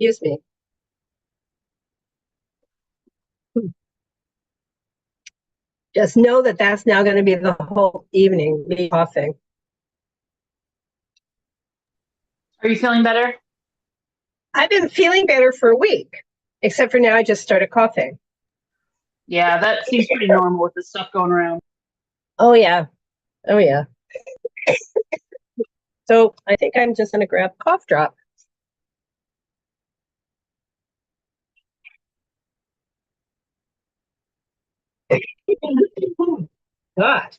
Excuse me. Just know that that's now going to be the whole evening, me coughing. Are you feeling better? I've been feeling better for a week, except for now I just started coughing. Yeah, that seems pretty normal with the stuff going around. Oh, yeah. Oh, yeah. So I think I'm just going to grab a cough drop. God.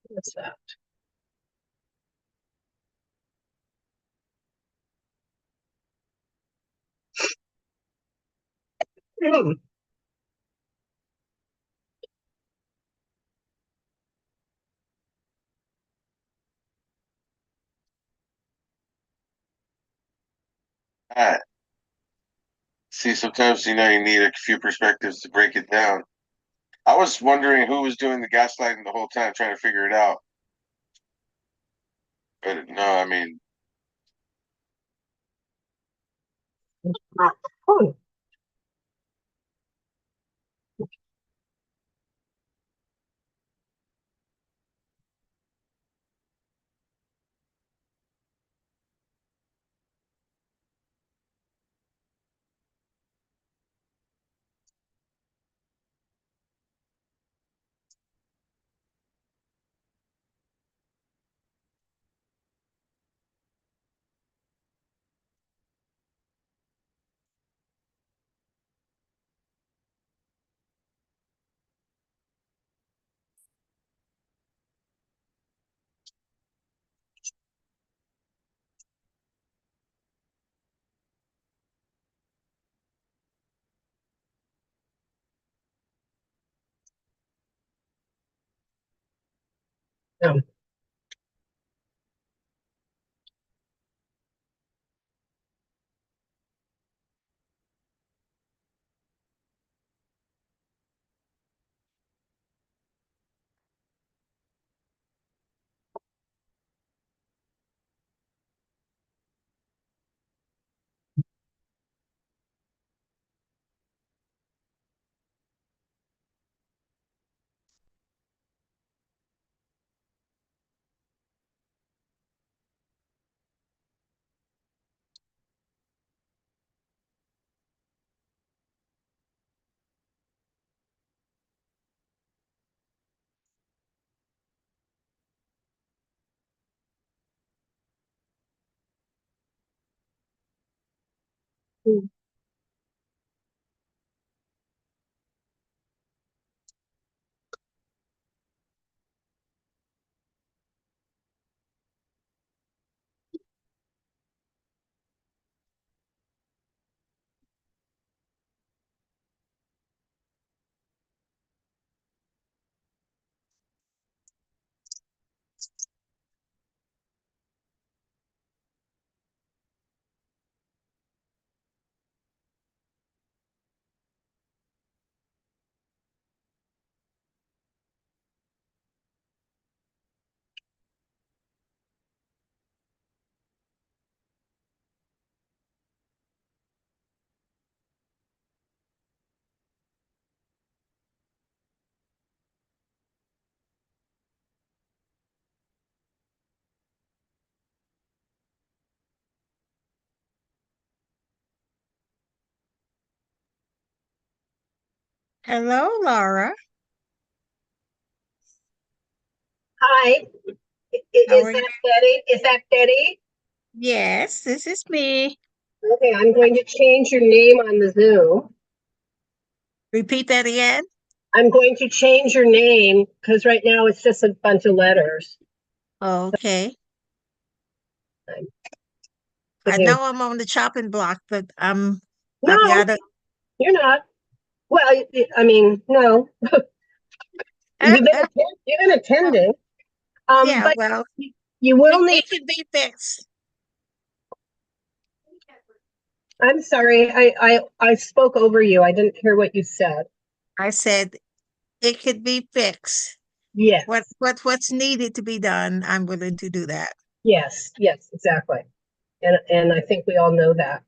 What's that? Ah, see, sometimes you need a few perspectives to break it down. I was wondering who was doing the gaslighting the whole time, trying to figure it out. But no, I mean, Oh, no. Hello, Laura. Hi. How Is are you? that Betty? Is that Betty? Yes, this is me. Okay, I'm going to change your name on the Zoom. Repeat that again. I'm going to change your name because right now it's just a bunch of letters. Okay. I'm I putting- know I'm on the chopping block, but I've No, got a you're not. Well, I mean, no. You've been attending. yeah, But well, you will need. it can be fixed. I'm sorry, I spoke over you. I didn't hear what you said. I said it could be fixed. Yes, What's needed to be done, I'm willing to do that. yes, exactly. And I think we all know that.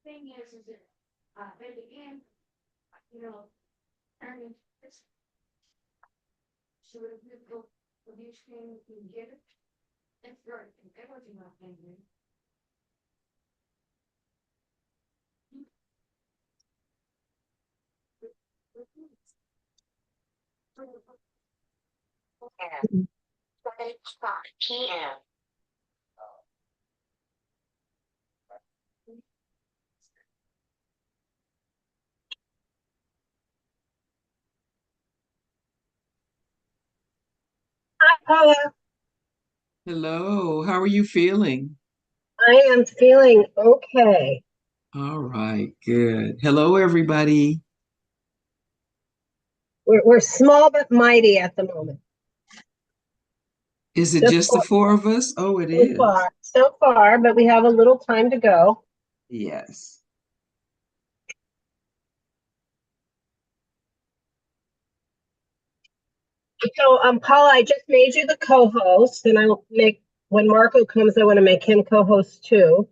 Thing is that, they began, you know, earning this. So if you go, if you can get it, it's very, everything not angry. PM. Hi, Paula. Hello, how are you feeling? I am feeling okay. All right, good. Hello, everybody. We're small but mighty at the moment. Is it So just the four of us? Oh, it so is. far, so far, but we have a little time to go. Yes. So, Paula, I just made you the co-host, and I'll make when Marco comes, I want to make him co-host too.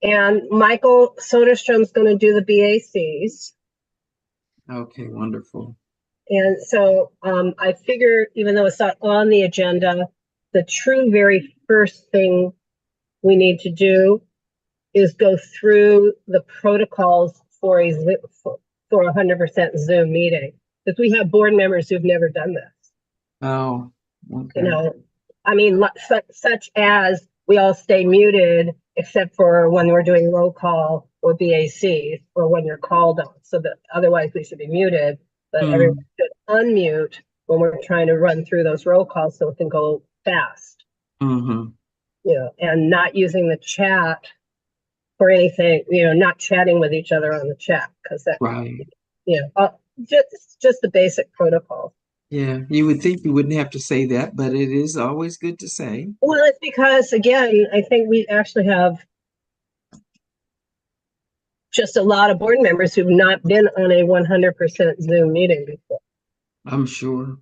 And Michael Soderstrom's going to do the BACs. Okay, wonderful. And so I figure, even though it's not on the agenda, the true very first thing we need to do is go through the protocols for for 100% Zoom meeting, because we have board members who've never done this. Oh, You okay. know, I mean, such as we all stay muted except for when we're doing roll call or BACs or when you're called on. So that otherwise we should be muted, but everyone should unmute when we're trying to run through those roll calls so it can go fast. Mm-hmm. You know, and not using the chat for anything. You know, not chatting with each other on the chat because that, Right. you know, just the basic protocol. Yeah, you would think you wouldn't have to say that, but it is always good to say. Well, it's because, again, I think we actually have just a lot of board members who've not been on a 100% Zoom meeting before. I'm sure.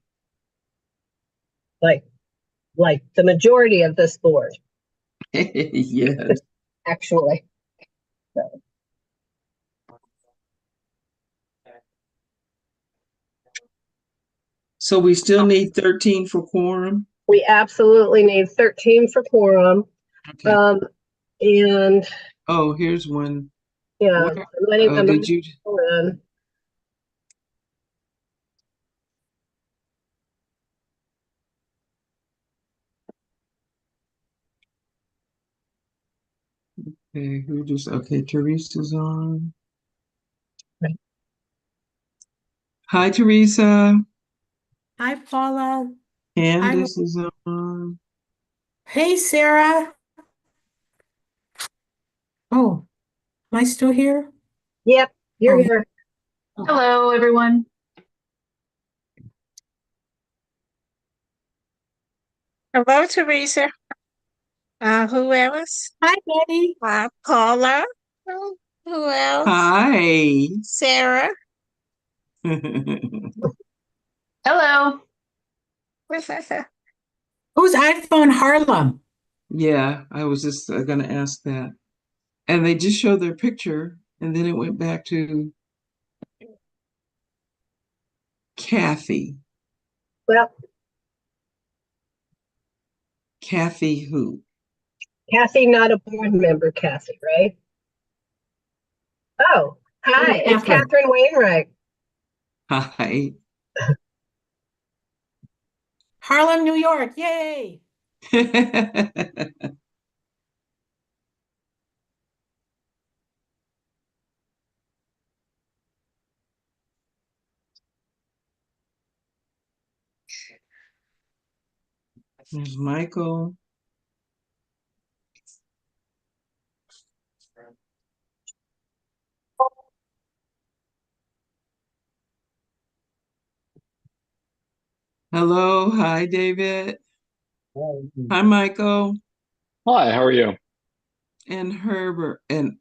Like the majority of this board, Yes. actually. So we still need 13 for quorum? We absolutely need 13 for quorum. Okay. And Oh, here's one. yeah, What, I'm letting did you? people in. Okay, okay, Teresa's on. Right. Hi, Teresa. Hi, Paula. Candace is on. Hey, Sarah. Oh, am I still here? Yep, you're Oh. here. Hello, everyone. Hello, Teresa. Who else? Hi, Betty. Paula. Who else? Hi. Sarah. Hello. Who's iPhone Harlem? Yeah, I was just gonna ask that. And they just showed their picture, and then it went back to Kathy. Well, Kathy who? Kathy, not a board member, Kathy, right? Oh, hi, it's Catherine. Catherine Wainwright. Hi. Harlem, New York. Yay. There's Michael. Hello. Hi, David. Hi, Michael. Hi, how are you? And Herbert. And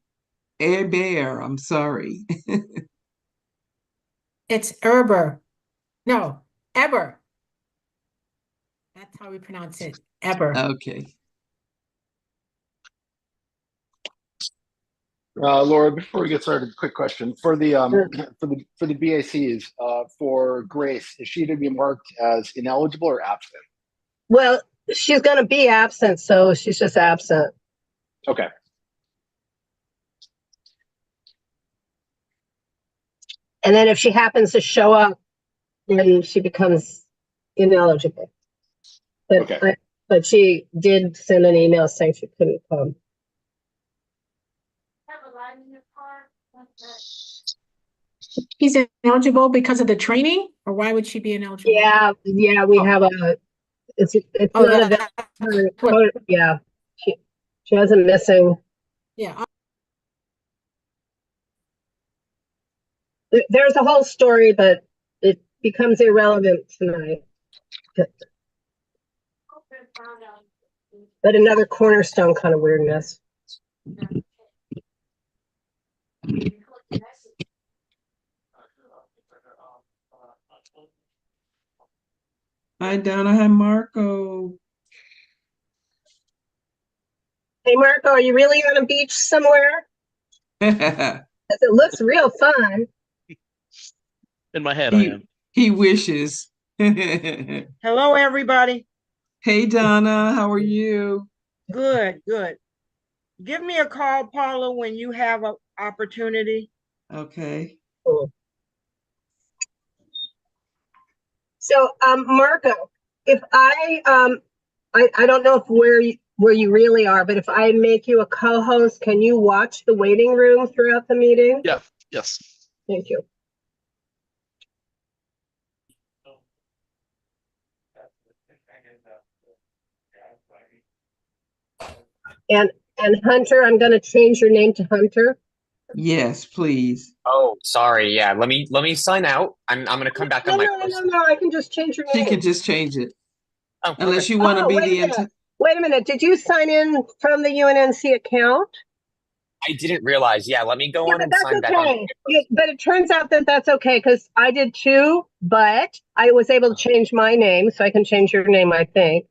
Bear. I'm sorry. It's Eber. No, Eber. That's how we pronounce it. Eber. Okay. Laura, before we get started, quick question. For the for the BACs, for Grace, is she to be marked as ineligible or absent? Well, she's going to be absent, so she's just absent. Okay. And then if she happens to show up, then she becomes ineligible. But Okay. but she did send an email saying she couldn't come. Have a line in your car, like that. She's ineligible because of the training, or why would she be ineligible? Yeah, we have a. It's Oh, not a. Yeah, she has a missing. yeah. There's a whole story, but it becomes irrelevant tonight. Open, found out. But another cornerstone kind of weirdness. Hi, Donna. Hi, Marco. Hey, Marco, are you really on a beach somewhere? 'Cause it looks real fun. In my head, I he, am. he wishes. Hey, Hello, everybody. Donna. How are you? Good, good. Give me a call, Paula, when you have an opportunity. Okay. Cool. So, Marco, if I don't know if where you really are, but if I make you a co-host, can you watch the waiting room throughout the meeting? Yeah. Yes. Thank you. And Hunter, I'm going to change your name to Hunter. Yes, please. Oh, sorry. Yeah, let me sign out. I'm gonna come back on my post. No, I can just change your She name. can just change it. Oh, Unless perfect. you want to Oh, be wait a the minute. Wait a minute. Did you sign in from the UNNC account? I didn't realize. Yeah, let me go Yeah, on but and that's sign back on. okay. But it turns out that that's okay because I did too, but I was able to change my name, so I can change your name, I think.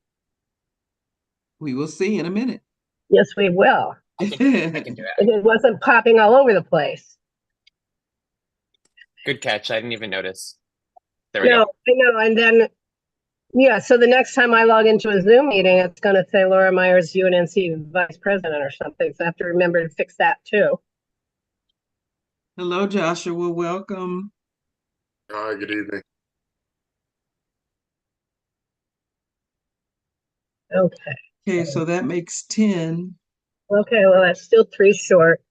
We will see in a minute. Yes, we will. I can do it. And it wasn't popping all over the place. Good catch. I didn't even notice. There we No, go. I know. And then, yeah, so the next time I log into a Zoom meeting, it's going to say Laura Myers, UNNC Vice President or something. So I have to remember to fix that too. Hello, Joshua. Welcome. Hi, good evening. Okay. Okay, so that makes 10. Okay, well, that's still 3 short.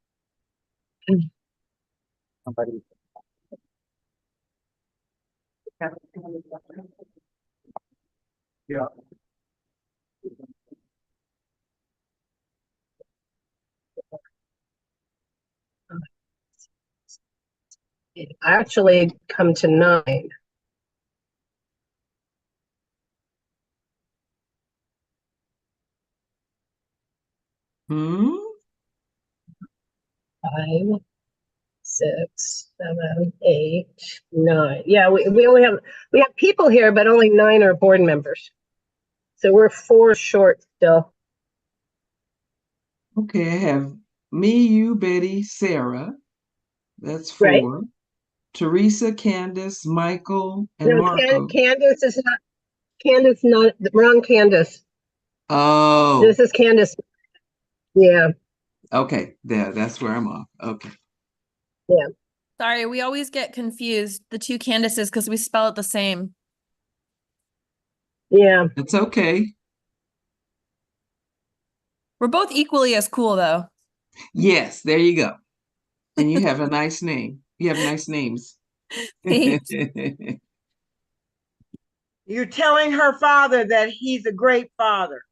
Yeah. It actually come to 9. Hmm? 5, 6, 7, 8, 9. Yeah, we only have people here, but only 9 are board members. So we're 4 short still. Okay, I have me, you, Betty, Sarah. That's Right. 4. Teresa, Candace, Michael, and No, Marco. Candace is not. Candace, not wrong. Candace. Oh, This is Candace. Yeah, okay. That's where I'm off. Okay. yeah. Sorry, we always get confused, the two Candaces, because we spell it the same. Yeah. It's okay. We're both equally as cool, though. Yes, there you go. And you have a nice name. You have nice names. Thanks. You're telling her father that he's a great father.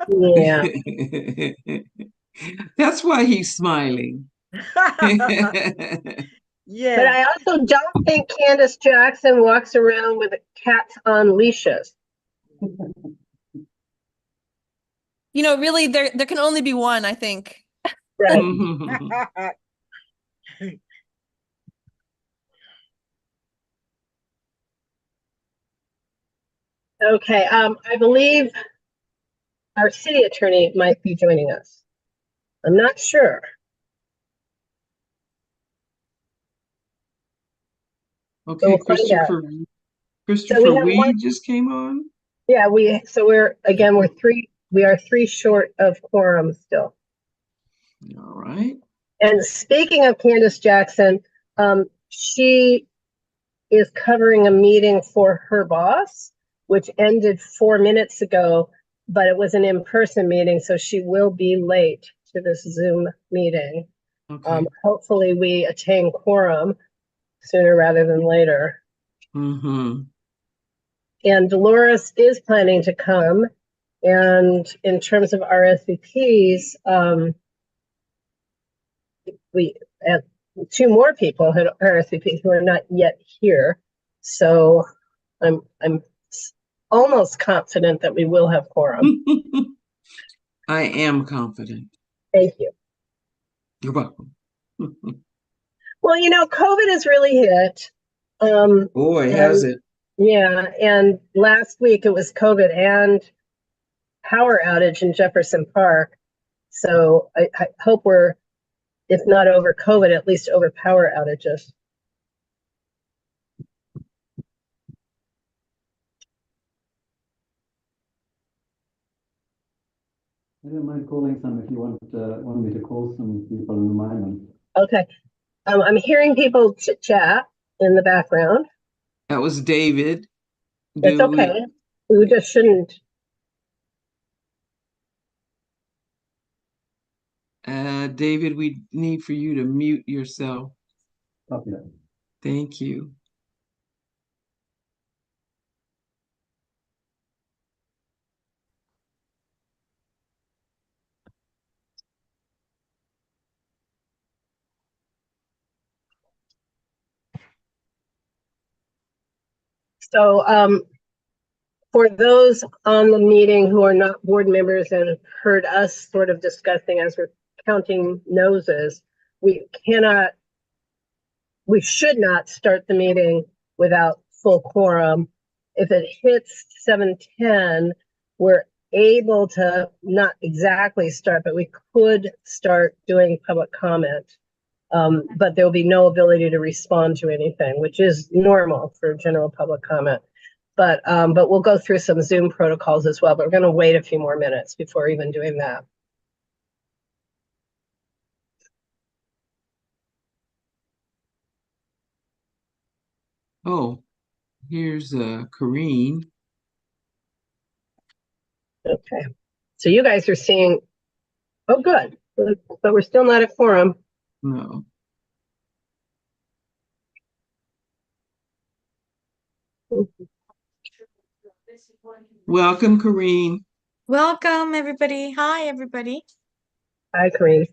Yeah. That's why he's smiling. Yeah. But I also don't think Candace Jackson walks around with cats on leashes. You know, really, there can only be one, I think. Right. Okay. I believe our city attorney might be joining us. I'm not sure. Okay, We'll find out. So Christopher we have one. Weed just came on. Yeah, we are 3 short of quorum still. All right. And speaking of Candace Jackson, she is covering a meeting for her boss, which ended 4 minutes ago, but it was an in-person meeting, so she will be late to this Zoom meeting. Okay. Hopefully we attain quorum sooner rather than later. Mm-hmm. And Dolores is planning to come. And in terms of RSVPs, we have 2 more people had RSVPs who are not yet here. So I'm almost confident that we will have quorum. I am confident. Thank you. You're welcome. Well, COVID has really hit. Boy, has it. Yeah, and last week it was COVID and power outage in Jefferson Park. So I hope we're, if not over COVID, at least over power outages. I don't mind calling some if you want me to call some people and remind them. Okay. I'm hearing people chit chat in the background. That was David. It's okay. We just shouldn't. David, we need for you to mute yourself. Okay. Thank you. So for those on the meeting who are not board members and heard us sort of discussing as we're counting noses, we should not start the meeting without full quorum. If it hits 7:10, we're able to not exactly start, but we could start doing public comment. But there will be no ability to respond to anything, which is normal for general public comment. But we'll go through some Zoom protocols as well, but we're going to wait a few more minutes before even doing that. Oh, here's Corrine. Okay. So you guys are seeing Oh, good. But we're still not a quorum. No. Welcome, Kareen. Welcome, everybody. Hi, everybody. Hi, Kareem.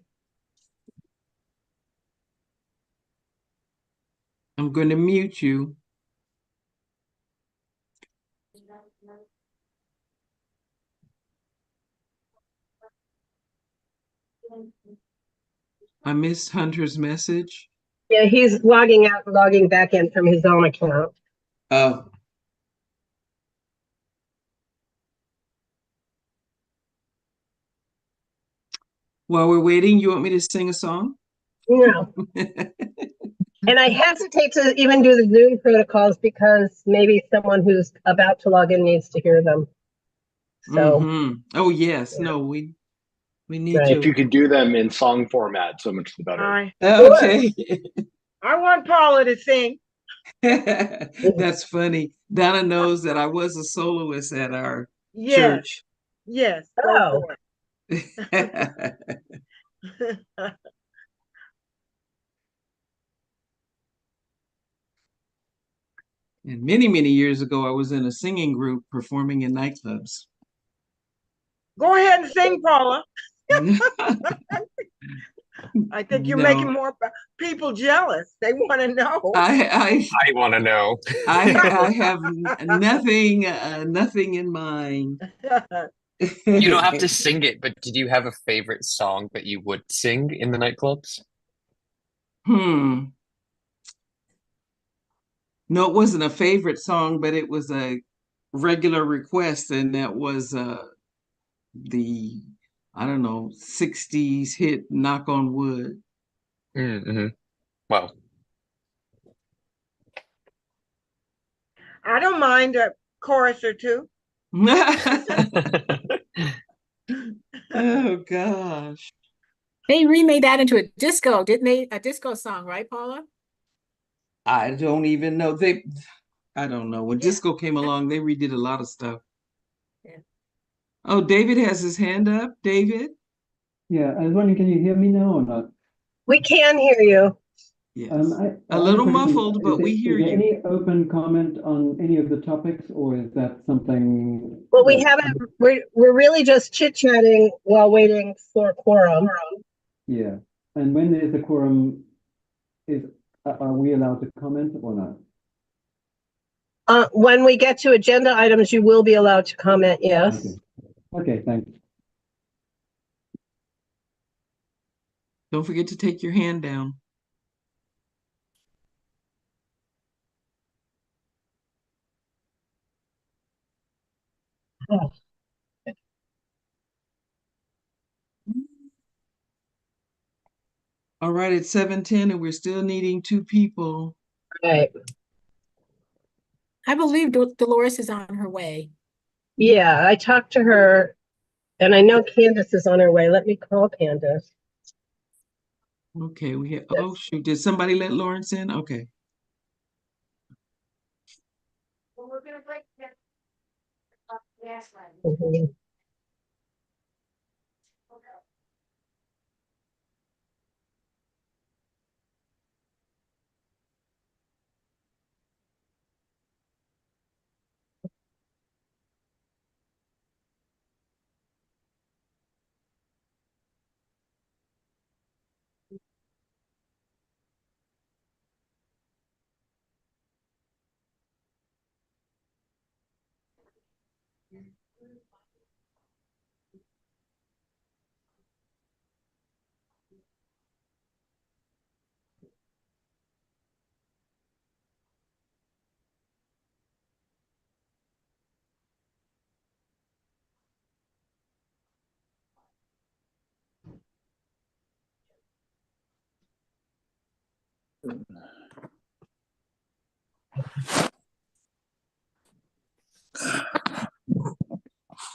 I'm going to mute you. I missed Hunter's message. Yeah, he's logging out and logging back in from his own account. Oh. While we're waiting, you want me to sing a song? No. And I hesitate to even do the Zoom protocols because maybe someone who's about to log in needs to hear them. So. Oh yes, no, we need Right. If to. you could do them in song format, so much the better. Hi. Okay. I want Paula to sing. That's funny. Donna knows that I was a soloist at our Yes. church. Yes. Oh. And many, many years ago, I was in a singing group performing in nightclubs. Go ahead and sing, Paula. I think you're making more people jealous. They want to know. I want to know. I have nothing in mind. You don't have to sing it, but did you have a favorite song that you would sing in the nightclubs? No, it wasn't a favorite song, but it was a regular request, and that was the, I don't know, 60s hit Knock on Wood. Mm-hmm. Wow. I don't mind a chorus or two. Oh gosh. They remade that into a disco, didn't they? A disco song, right, Paula? I don't even know. I don't know. When disco came along, they redid a lot of stuff. Yeah. Oh, David has his hand up. David? Yeah, I was wondering, can you hear me now or not? We can hear you. Yes. I A have little question. muffled, but we hear is there you. any open comment on any of the topics, or is that something? Well, we haven't, we're really just chit-chatting while waiting for quorum. Yeah, and when there's a quorum, are we allowed to comment or not? When we get to agenda items, you will be allowed to comment, yes. Okay, thanks. Don't forget to take your hand down. Oh. All right, it's 7:10 and we're still needing 2 people. Right. I believe Dolores is on her way. Yeah, I talked to her, and I know Candace is on her way. Let me call Candace. Okay, we have, oh shoot, did somebody let Lawrence in? Okay. Well, we're gonna break that gas line. Mhm.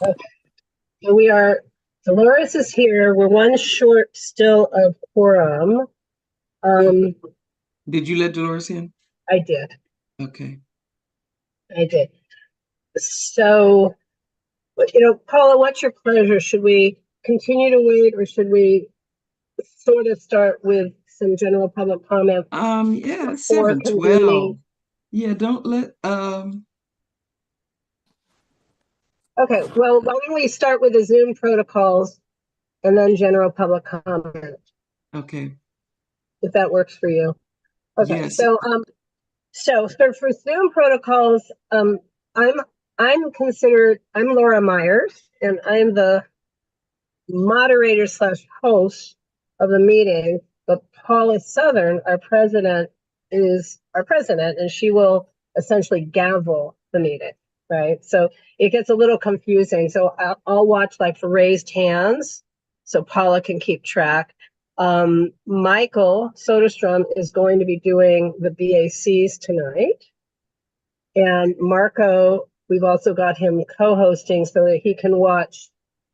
Okay. So we are, Dolores is here. We're one short still of quorum. Did you let Dolores in? I did. Okay. I did. So, Paula, what's your pleasure? Should we continue to wait, or should we sort of start with some general public comment? Yeah, before 7:12. convening? Yeah, don't let Okay, well, why don't we start with the Zoom protocols and then general public comment, okay. if that works for you. Okay, Yes. so for Zoom protocols, I'm Laura Myers, and I'm the moderator slash host of the meeting, but Paula Southern, our president, is our president, and she will essentially gavel the meeting, right? So it gets a little confusing. So I'll watch like for raised hands, so Paula can keep track. Michael Soderstrom is going to be doing the BACs tonight. And Marco, we've also got him co-hosting so that he can watch.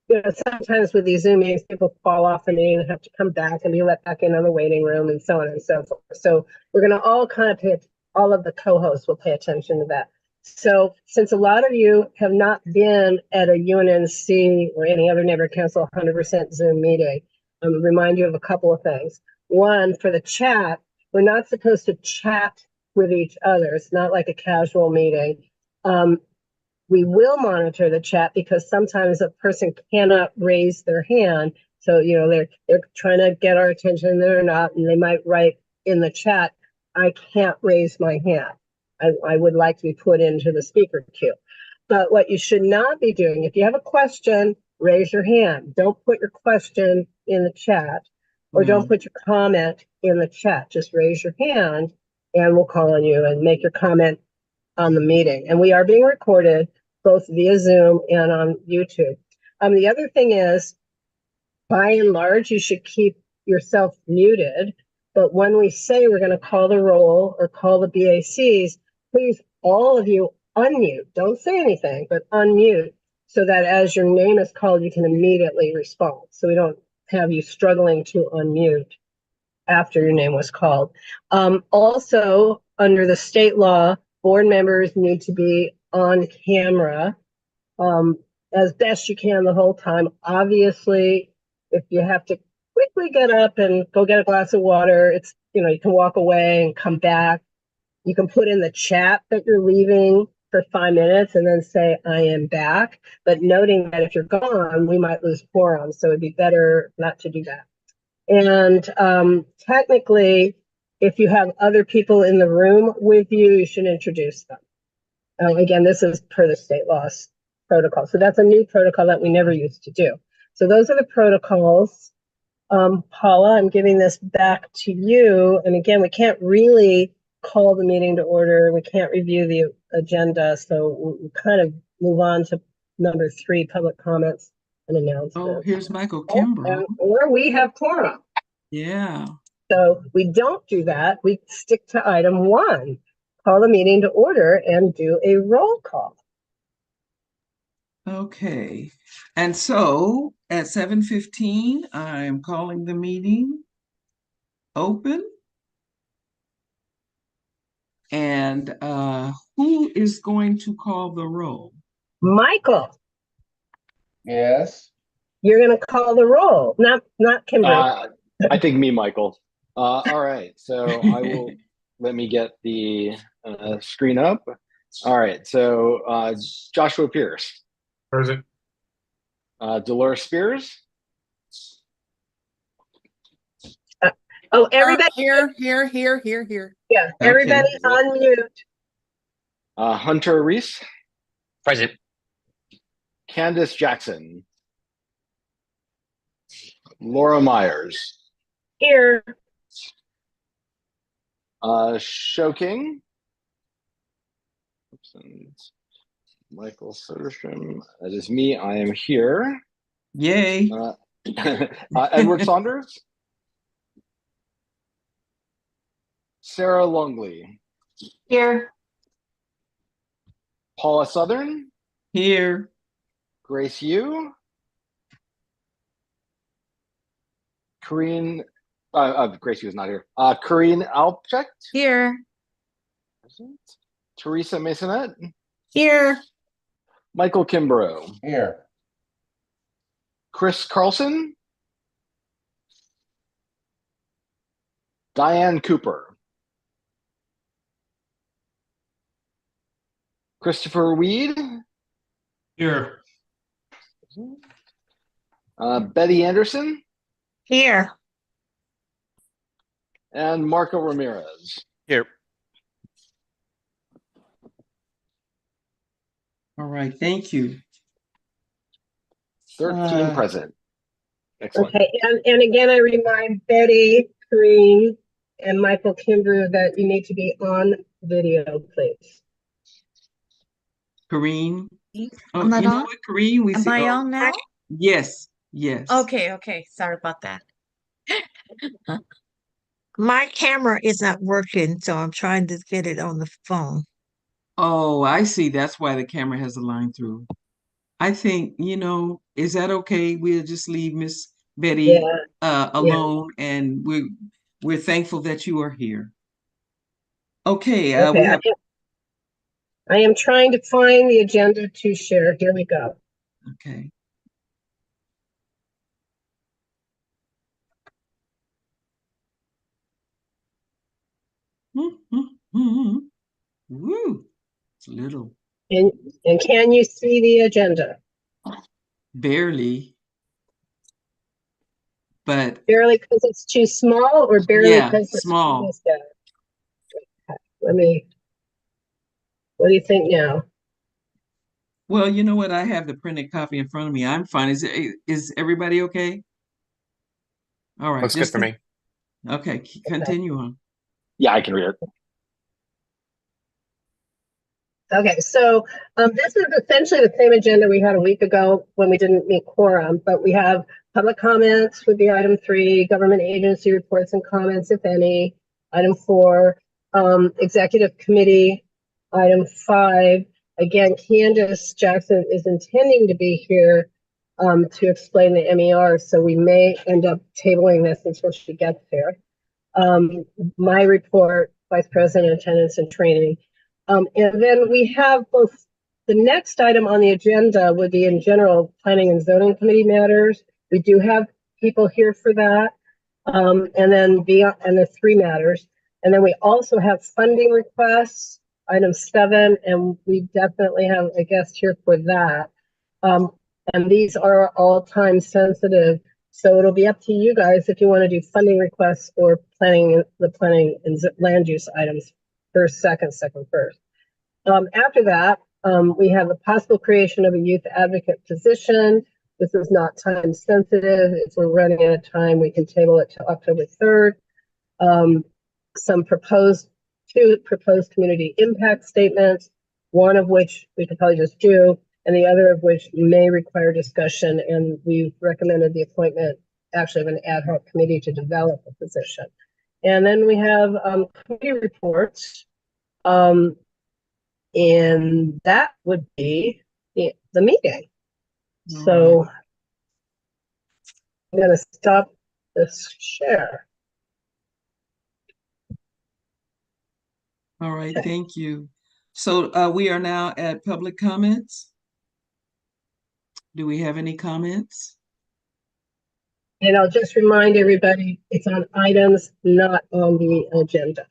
You know, sometimes with these Zoom meetings, people fall off the meeting and have to come back and be let back in on the waiting room and so on and so forth. So we're going to all kind of all of the co-hosts will pay attention to that. So since a lot of you have not been at a UNNC or any other neighborhood council 100% Zoom meeting, I'm going to remind you of a couple of things. One, for the chat, we're not supposed to chat with each other. It's not like a casual meeting. We will monitor the chat because sometimes a person cannot raise their hand. So, you know, they're trying to get our attention, they're not, and they might write in the chat, I can't raise my hand. I would like to be put into the speaker queue. But what you should not be doing, if you have a question, raise your hand. Don't put your question in the chat, or don't put your comment in the chat. Just raise your hand and we'll call on you and make your comment on the meeting. And we are being recorded both via Zoom and on YouTube. The other thing is, by and large, you should keep yourself muted. But when we say we're going to call the roll or call the BACs, please, all of you, unmute. Don't say anything, but unmute so that as your name is called, you can immediately respond. So we don't have you struggling to unmute after your name was called. Also, under the state law, board members need to be on camera as best you can the whole time. Obviously, if you have to quickly get up and go get a glass of water, it's, you know, you can walk away and come back. You can put in the chat that you're leaving for 5 minutes and then say, I am back. But noting that if you're gone, we might lose quorum. So it'd be better not to do that. And technically, if you have other people in the room with you, you should introduce them. Again, this is per the state laws protocol. So that's a new protocol that we never used to do. So those are the protocols. Paula, I'm giving this back to you. And again, we can't really call the meeting to order. We can't review the agenda. So we'll kind of move on to number 3, public comments and announcements. Oh, here's Michael Kimbrough. Or we have quorum. Yeah. So we don't do that. We stick to item 1, call the meeting to order and do a roll call. Okay. And so at 7:15, I'm calling the meeting open. And who is going to call the roll? Michael. Yes. You're going to call the roll, not Kimberly. I think me, Michael. All right, so I will, let me get the screen up. All right, so Joshua Pierce. Present. Dolores Spears. Everybody. Here. Yeah, everybody unmute. Hunter Reese. Present. Candace Jackson. Laura Myers. Here. Show King. Oops, and Michael Soderstrom. That is me. I am here. Yay. Edward Saunders. Sarah Longley. Here. Paula Southern. Here. Grace Yu. Corrine, Grace Yu is not here. Corrine Alpcheck. Here. Present. Teresa Masonette. Here. Michael Kimbrough. Here. Chris Carlson, Diane Cooper, Christopher Weed, Here. Betty Anderson, Here. and Marco Ramirez. Here. All right, thank you. 13 present. Excellent. Okay, and again, I remind Betty, Kareem, and Michael Kimbrough that you need to be on video, please. Kareem. Oh, I'm not you know on? what, Kareem? We Am see. I Oh, on now? yes, yes. Okay. Sorry about that. My camera is not working, so I'm trying to get it on the phone. Oh, I see. That's why the camera has a line through. I think, is that okay? We'll just leave Miss Betty alone, and we're thankful that you are here. Okay, we Okay, have. I am trying to find the agenda to share. Here we go. Okay. Woo, it's little. And can you see the agenda? Barely. But barely because it's too small, or barely because the small. screen is down? What do you think now? Well, you know what? I have the printed copy in front of me. I'm fine. Is everybody okay? All right. Looks good for me. Okay, continue on. Yeah, I can read it. Okay, so this is essentially the same agenda we had a week ago when we didn't meet quorum, but we have public comments would be item 3, government agency reports and comments, if any. Item 4, executive committee. Item 5, again, Candace Jackson is intending to be here to explain the MER, so we may end up tabling this until she gets here. My report, Vice President, Attendance and Training. And then we have both the next item on the agenda would be in general planning and zoning committee matters. We do have people here for that. And then the 3 matters. And then we also have funding requests, item 7, and we definitely have a guest here for that. And these are all time sensitive. So it'll be up to you guys if you want to do funding requests or planning and land use items first, second, first. After that, we have the possible creation of a youth advocate position. This is not time sensitive. If we're running out of time, we can table it to October 3rd. Two proposed community impact statements, one of which we could probably just do, and the other of which may require discussion. And we've recommended the appointment actually of an ad hoc committee to develop a position. And then we have committee reports. And that would be the meeting. So I'm going to stop this share. All right, thank you. So we are now at public comments. Do we have any comments? And I'll just remind everybody, it's on items not on the agenda.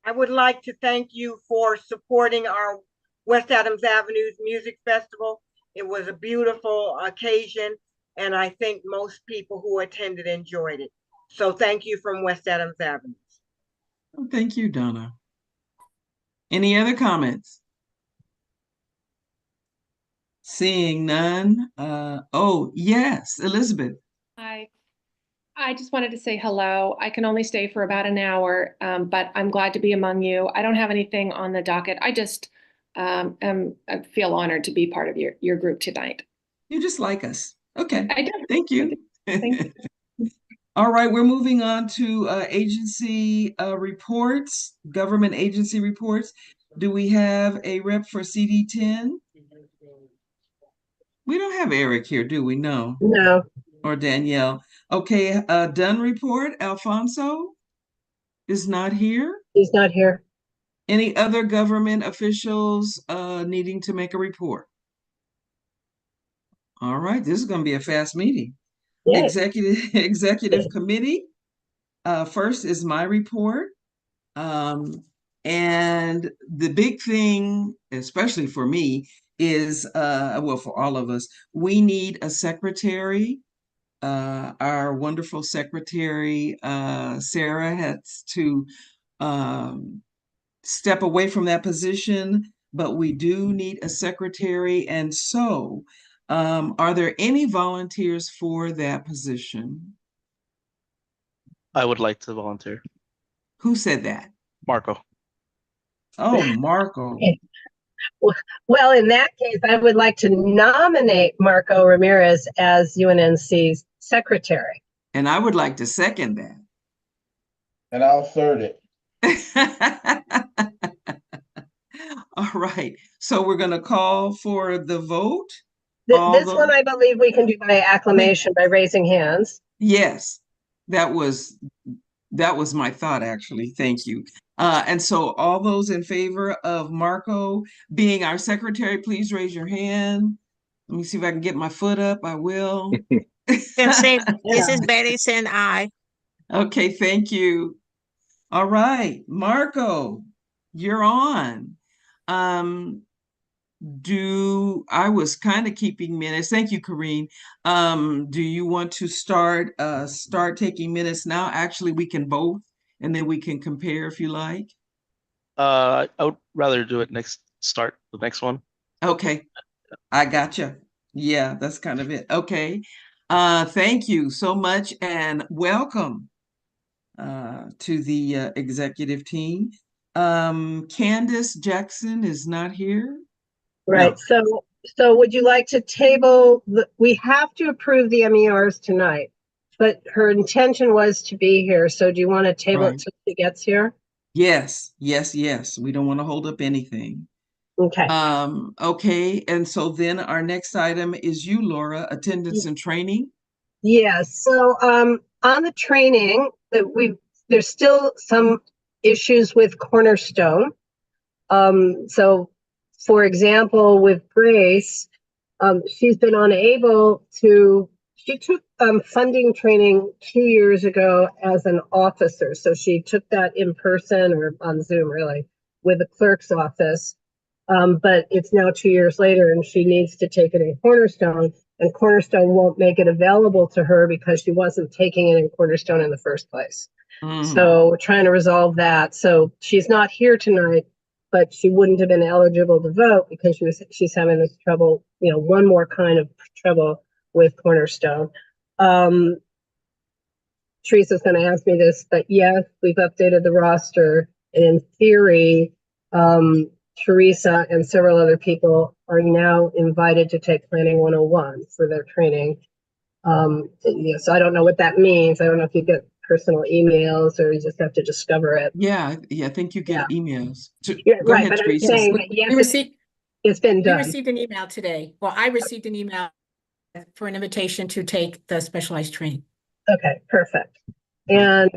I would like to thank you for supporting our West Adams Avenue's Music Festival. It was a beautiful occasion, and I think most people who attended enjoyed it. So thank you from West Adams Avenue. Oh, thank you, Donna. Any other comments? Seeing none. Oh, yes, Elizabeth. Hi. I just wanted to say hello. I can only stay for about an hour, but I'm glad to be among you. I don't have anything on the docket. I just I feel honored to be part of your group tonight. You just like us. Okay. I do. Thank you. Thank you. All right, we're moving on to agency reports, government agency reports. Do we have a rep for CD10? We don't have Eric here, do we? No. No. Or Danielle. Okay, Dunn report. Alfonso is not here. He's not here. Any other government officials needing to make a report? All right, this is going to be a fast meeting. Yay. Executive committee. First is my report. And the big thing, especially for me, is well, for all of us, we need a secretary. Our wonderful secretary, Sarah, has to step away from that position, but we do need a secretary. And so, are there any volunteers for that position? I would like to volunteer. Who said that? Marco. Oh, Marco. Well, in that case, I would like to nominate Marco Ramirez as UNNC's secretary. And I would like to second that. And I'll third it. All right. So we're going to call for the vote. This one, I believe we can do by acclamation, by raising hands. Yes, that was my thought, actually. Thank you. And so all those in favor of Marco being our secretary, please raise your hand. Let me see if I can get my foot up. I will. And say, this is Betty saying aye. Okay, thank you. All right, Marco, you're on. I was kind of keeping minutes. Thank you, Corrine. Do you want to start taking minutes now? Actually, we can both, and then we can compare if you like. I would rather do it start the next one. Okay, I gotcha. Yeah, that's kind of it. Okay. Thank you so much and welcome to the executive team. Candace Jackson is not here. Right. No. So would you like to table we have to approve the MERs tonight, but her intention was to be here. So do you want to table it till she gets here? Yes. We don't want to hold up anything. Okay. Okay. And so then our next item is you, Laura, attendance and training. Yes. So on the training there's still some issues with Cornerstone. So for example, with Grace, she's been unable to, she took funding training 2 years ago as an officer. So she took that in person or on Zoom really with the clerk's office. But it's now 2 years later and she needs to take it in Cornerstone, and Cornerstone won't make it available to her because she wasn't taking it in Cornerstone in the first place. So we're trying to resolve that. So she's not here tonight, but she wouldn't have been eligible to vote because she's having this trouble, one more kind of trouble with Cornerstone. Teresa's going to ask me this, but yes, we've updated the roster, and in theory, Teresa and several other people are now invited to take Planning 101 for their training. So I don't know what that means. I don't know if you get personal emails or you just have to discover it. Yeah, I think you get emails. Go right, ahead, but Teresa. I'm saying it's been done. We received an email today. Well, I received an email for an invitation to take the specialized training. Okay, perfect. And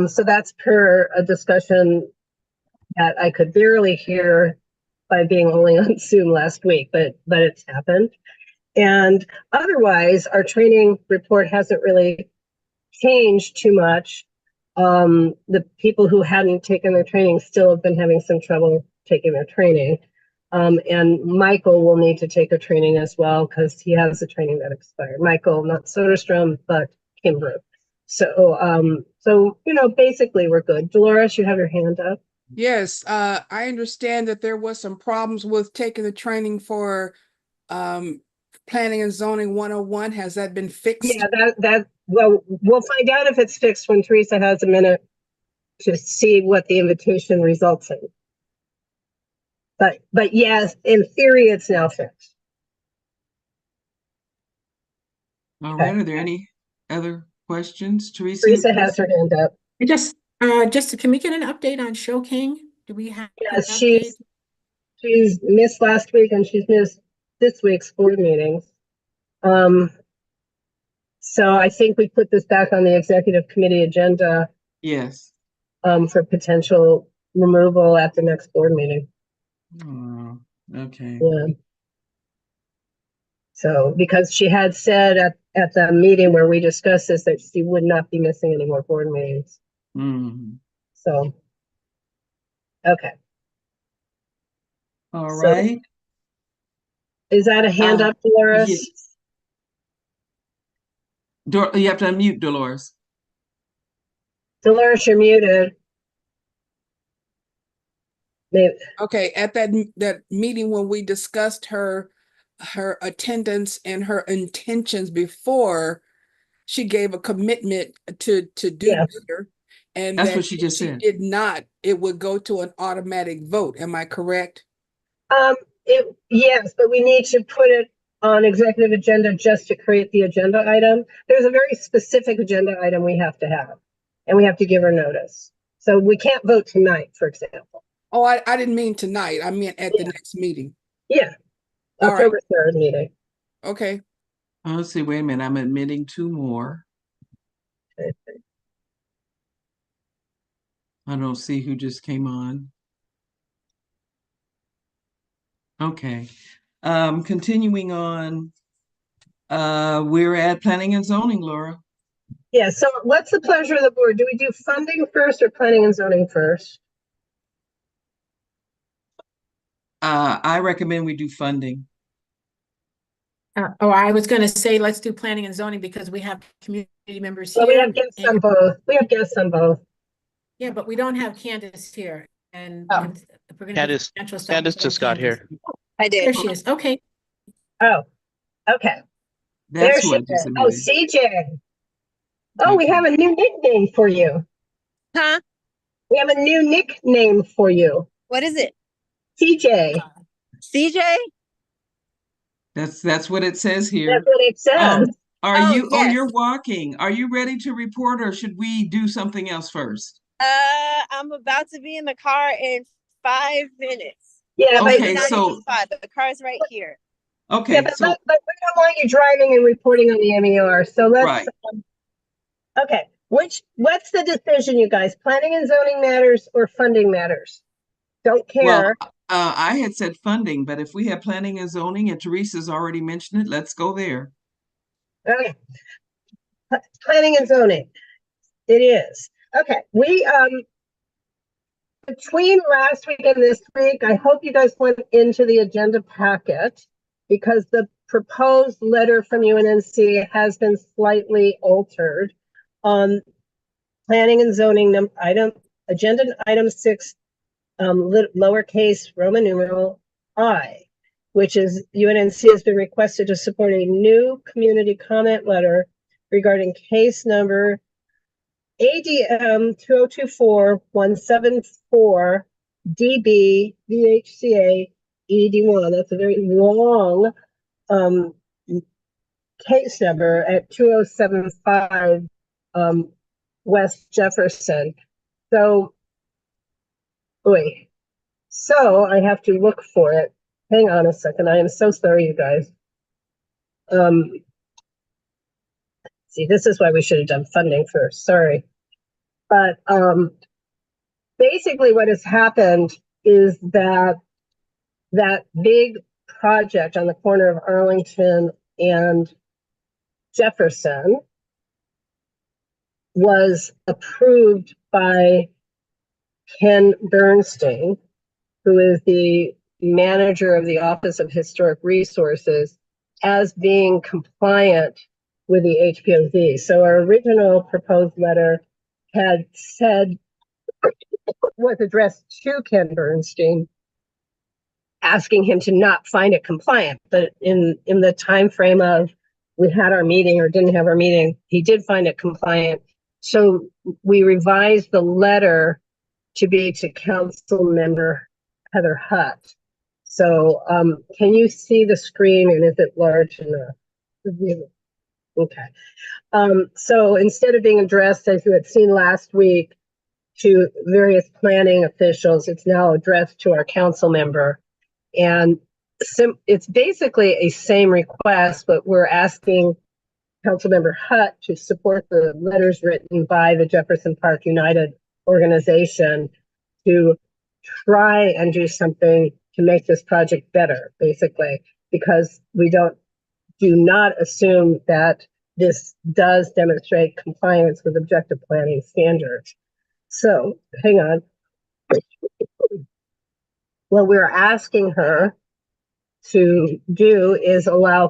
so that's per a discussion that I could barely hear by being only on Zoom last week, but it's happened. And otherwise, our training report hasn't really changed too much. The people who hadn't taken their training still have been having some trouble taking their training. And Michael will need to take a training as well because he has a training that expired. Michael, not Soderstrom, but Kimbrough. So, basically we're good. Dolores, you have your hand up. Yes, I understand that there was some problems with taking the training for Planning and Zoning 101. Has that been fixed? Yeah, well, we'll find out if it's fixed when Teresa has a minute to see what the invitation results in. But yes, in theory, it's now fixed. All right. Are there any other questions, Teresa? Teresa has her hand up. Can we get an update on Show King? Do we have an Yes, update? she's missed last week and she's missed this week's board meetings. So I think we put this back on the executive committee agenda. Yes. For potential removal at the next board meeting. Oh, okay. Yeah. So, because she had said at the meeting where we discussed this, that she would not be missing any more board meetings. Mhm. So, okay. All So, right. is that a hand up, Dolores? Yes. You have to unmute, Dolores. Dolores, you're muted. Maybe. Okay, at that meeting when we discussed her attendance and her intentions before, she gave a commitment to do better. And That's that what she if just she said. did not, it would go to an automatic vote. Am I correct? Yes, but we need to put it on executive agenda just to create the agenda item. There's a very specific agenda item we have to have, and we have to give her notice. So we can't vote tonight, for example. Oh, I didn't mean tonight. I meant at the next meeting. Yeah, All right. October 3rd meeting. Okay. Let's see, wait a minute. I'm admitting two more. I don't see who just came on. Okay. Continuing on, we're at planning and zoning, Laura. Yeah, so what's the pleasure of the board? Do we do funding first or planning and zoning first? I recommend we do funding. I was going to say, let's do planning and zoning because we have community members Well, here. we have guests on both. We have guests on both. Yeah, but we don't have Candace here. And if we're going to do Candace, financial stuff, Candace before just got Candace. here. I did. There she is. Okay. Oh, okay. There That's she what I is. just Oh, admitted. CJ. Oh, we have a new nickname for you. Huh? We have a new nickname for you. What is it? CJ. CJ? That's what it says here. That's what it says. Are Oh, you? Oh, yes. you're walking. Are you ready to report, or should we do something else first? I'm about to be in the car in 5 minutes. Yeah, but Okay, so but the car's right here. okay, yeah, but so we don't want you driving and reporting on the MER. So let's. right. Okay, what's the decision, you guys? Planning and zoning matters or funding matters? Don't care. Well, I had said funding, but if we have planning and zoning, and Teresa's already mentioned it, let's go there. Okay. Planning and zoning. It is. Okay. We between last week and this week, I hope you guys went into the agenda packet because the proposed letter from Unnc has been slightly altered. Planning and zoning agenda item 6, lowercase Roman numeral I, which is Unnc has been requested to support a new community comment letter regarding case number ADM 2024-174 DB VHCA ED1. That's a very long case number at 2075 West Jefferson. So, so I have to look for it. Hang on a second. I am so sorry, you guys. See, this is why we should have done funding first. Sorry. But basically what has happened is that big project on the corner of Arlington and Jefferson was approved by Ken Bernstein, who is the manager of the Office of Historic Resources, as being compliant with the HPOZ. So our original proposed letter had said, was addressed to Ken Bernstein, asking him to not find it compliant. But in the time frame of we had our meeting or didn't have our meeting, he did find it compliant. So we revised the letter to be to council member Heather Hutt. So can you see the screen, and is it large enough? Okay. So instead of being addressed, as you had seen last week, to various planning officials, it's now addressed to our council member. And it's basically a same request, but we're asking Councilmember Hutt to support the letters written by the Jefferson Park United organization to try and do something to make this project better, basically, because we don't do not assume that this does demonstrate compliance with objective planning standards. So, hang on. What we're asking her to do is allow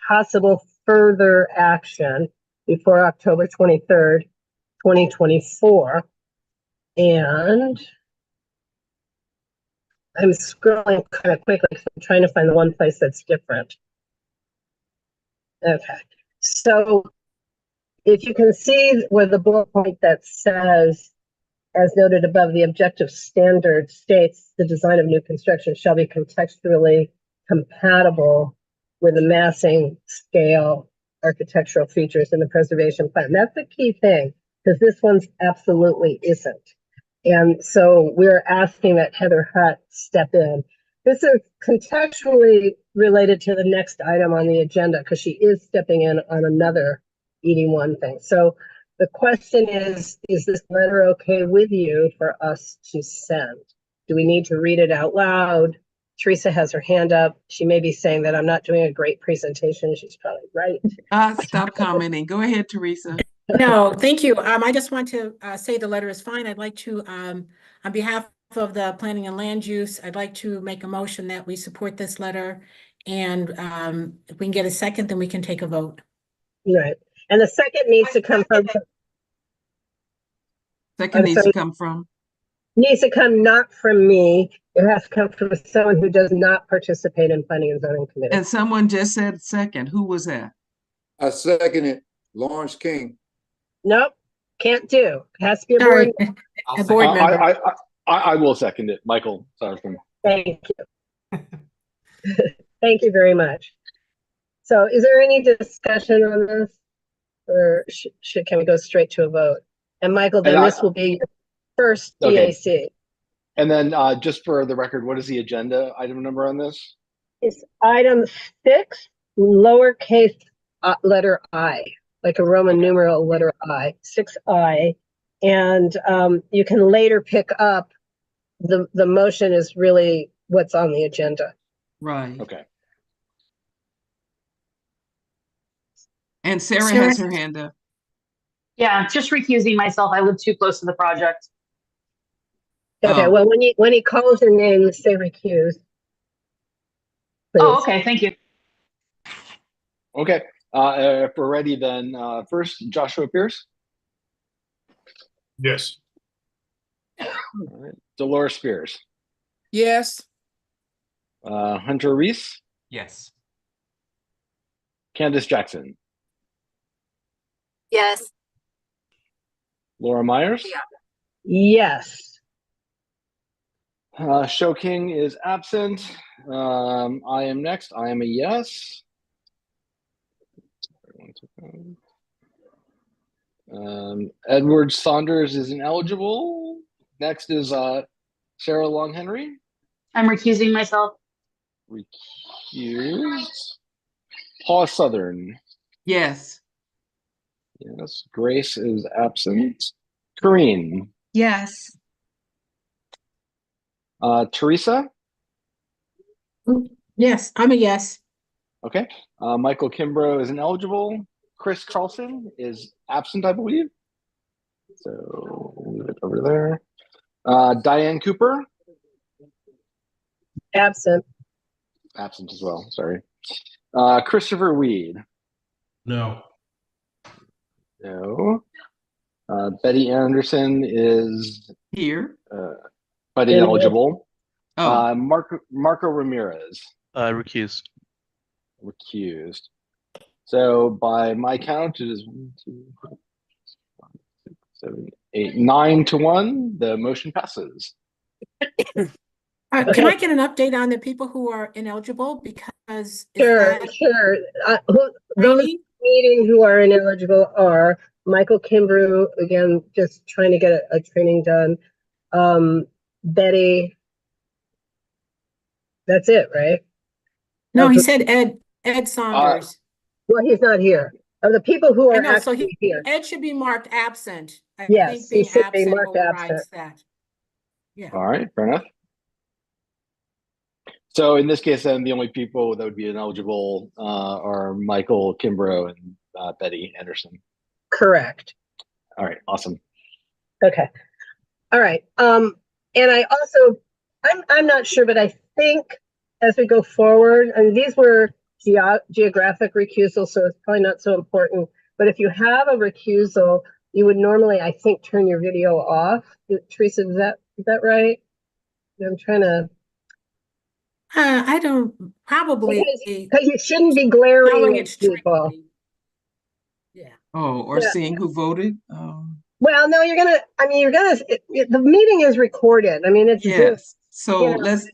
possible further action before October 23rd, 2024. And I'm scrolling kind of quickly because I'm trying to find the one place that's different. Okay, so if you can see where the bullet point that says, as noted above, the objective standard states the design of new construction shall be contextually compatible with the massing, scale, architectural features in the preservation plan. That's the key thing, because this one's absolutely isn't. And so we're asking that Heather Hutt step in. This is contextually related to the next item on the agenda because she is stepping in on another ED1 thing. So the question is this letter okay with you for us to send? Do we need to read it out loud? Teresa has her hand up. She may be saying that I'm not doing a great presentation. She's probably right. Stop commenting. Go ahead, Teresa. No, thank you. I just want to say the letter is fine. I'd like to, on behalf of the Planning and Land Use, I'd like to make a motion that we support this letter. And if we can get a second, then we can take a vote. Right. And the second needs to come from. Second needs to come from. Needs to come not from me. It has to come from someone who does not participate in planning and zoning committee. And someone just said second. Who was that? I second it. Lawrence King. Nope, can't do. It has to be a board. A board member. I will second it. Michael Sarson. Thank you. Thank you very much. So is there any discussion on this? Or can we go straight to a vote? And Michael, then this will be your first DAC. And then just for the record, what is the agenda item number on this? It's item 6, lowercase letter I, like a Roman numeral letter I, 6I. And you can later pick up the motion is really what's on the agenda. Right. Okay. And Sarah has her hand up. Yeah, just recusing myself. I live too close to the project. Okay, well, when he calls your name, say recuse. Please. Oh, okay, thank you. Okay, if we're ready then, first, Joshua Pierce. Yes. All right. Dolores Spears. Yes. Hunter Reese. Yes. Candace Jackson. Yes. Laura Myers. Yes. Show King is absent. I am next. I am a yes. Edward Saunders is ineligible. Next is Sarah Long Henry. I'm recusing myself. Recused. Paul Southern. Yes. Yes. Grace is absent. Corrine. Yes. Teresa. Yes, I'm a yes. Okay. Michael Kimbrough is ineligible. Chris Carlson is absent, I believe. So we'll move it over there. Diane Cooper. Absent. Absent as well. Sorry. Christopher Weed. No. No. Betty Anderson is here, but ineligible. Oh. Marco Ramirez. Recused. Recused. So by my count, it is 1, 2, 3, 4, 5, 6, 7, 8, 9 to 1. The motion passes. Can I get an update on the people who are ineligible? Because Sure. Those meeting who are ineligible are Michael Kimbrough, again, just trying to get a training done. Betty. That's it, right? No, he said Ed Saunders. Well, he's not here. Of the people who are so here. Ed should be marked absent. I Yes, think he should be absent marked overrides absent. that. Yeah. All right, fair enough. So in this case, then the only people that would be ineligible are Michael Kimbrough and Betty Anderson. Correct. All right, awesome. Okay. All right. And I also, I'm not sure, but I think as we go forward, and these were geographic recusals, so it's probably not so important. But if you have a recusal, you would normally, I think, turn your video off. Teresa, is that right? I'm trying to. I don't probably Because you shouldn't be glaring following at its people. trend. Yeah. Oh, or Yeah. seeing who voted? Well, no, the meeting is recorded. I mean, it's Zoom. Yes. So You know, let's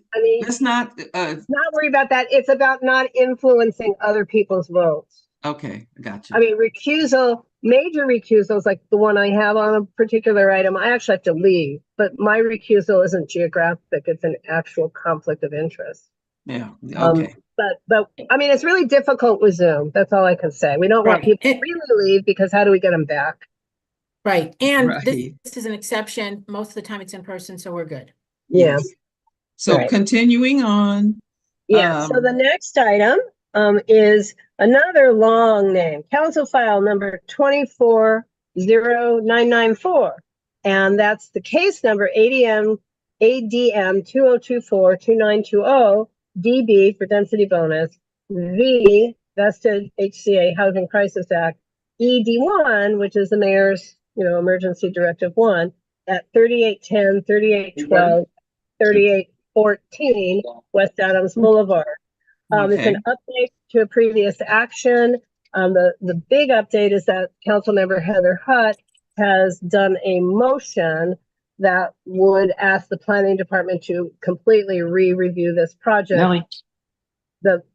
not not worry about that. It's about not influencing other people's votes. okay, gotcha. I mean, major recusals, like the one I have on a particular item, I actually have to leave. But my recusal isn't geographic; it's an actual conflict of interest. Yeah. Okay. But I mean, it's really difficult with Zoom. That's all I can say. We don't want people to really leave because how do we get them back? Right. And Right. this is an exception. Most of the time it's in person, so we're good. Yeah. Yes. So Right. continuing on. Yeah. So the next item is another long name, council file number 240994. And that's the case number ADM 2024-2920 DB for density bonus, V vested HCA Housing Crisis Act, ED1, which is the mayor's, emergency directive 1 at 3810, 3812, 3814 West Adams Boulevard. It's an update to a previous action. The big update is that Councilmember Heather Hutt has done a motion that would ask the planning department to completely re-review this project. Nelly.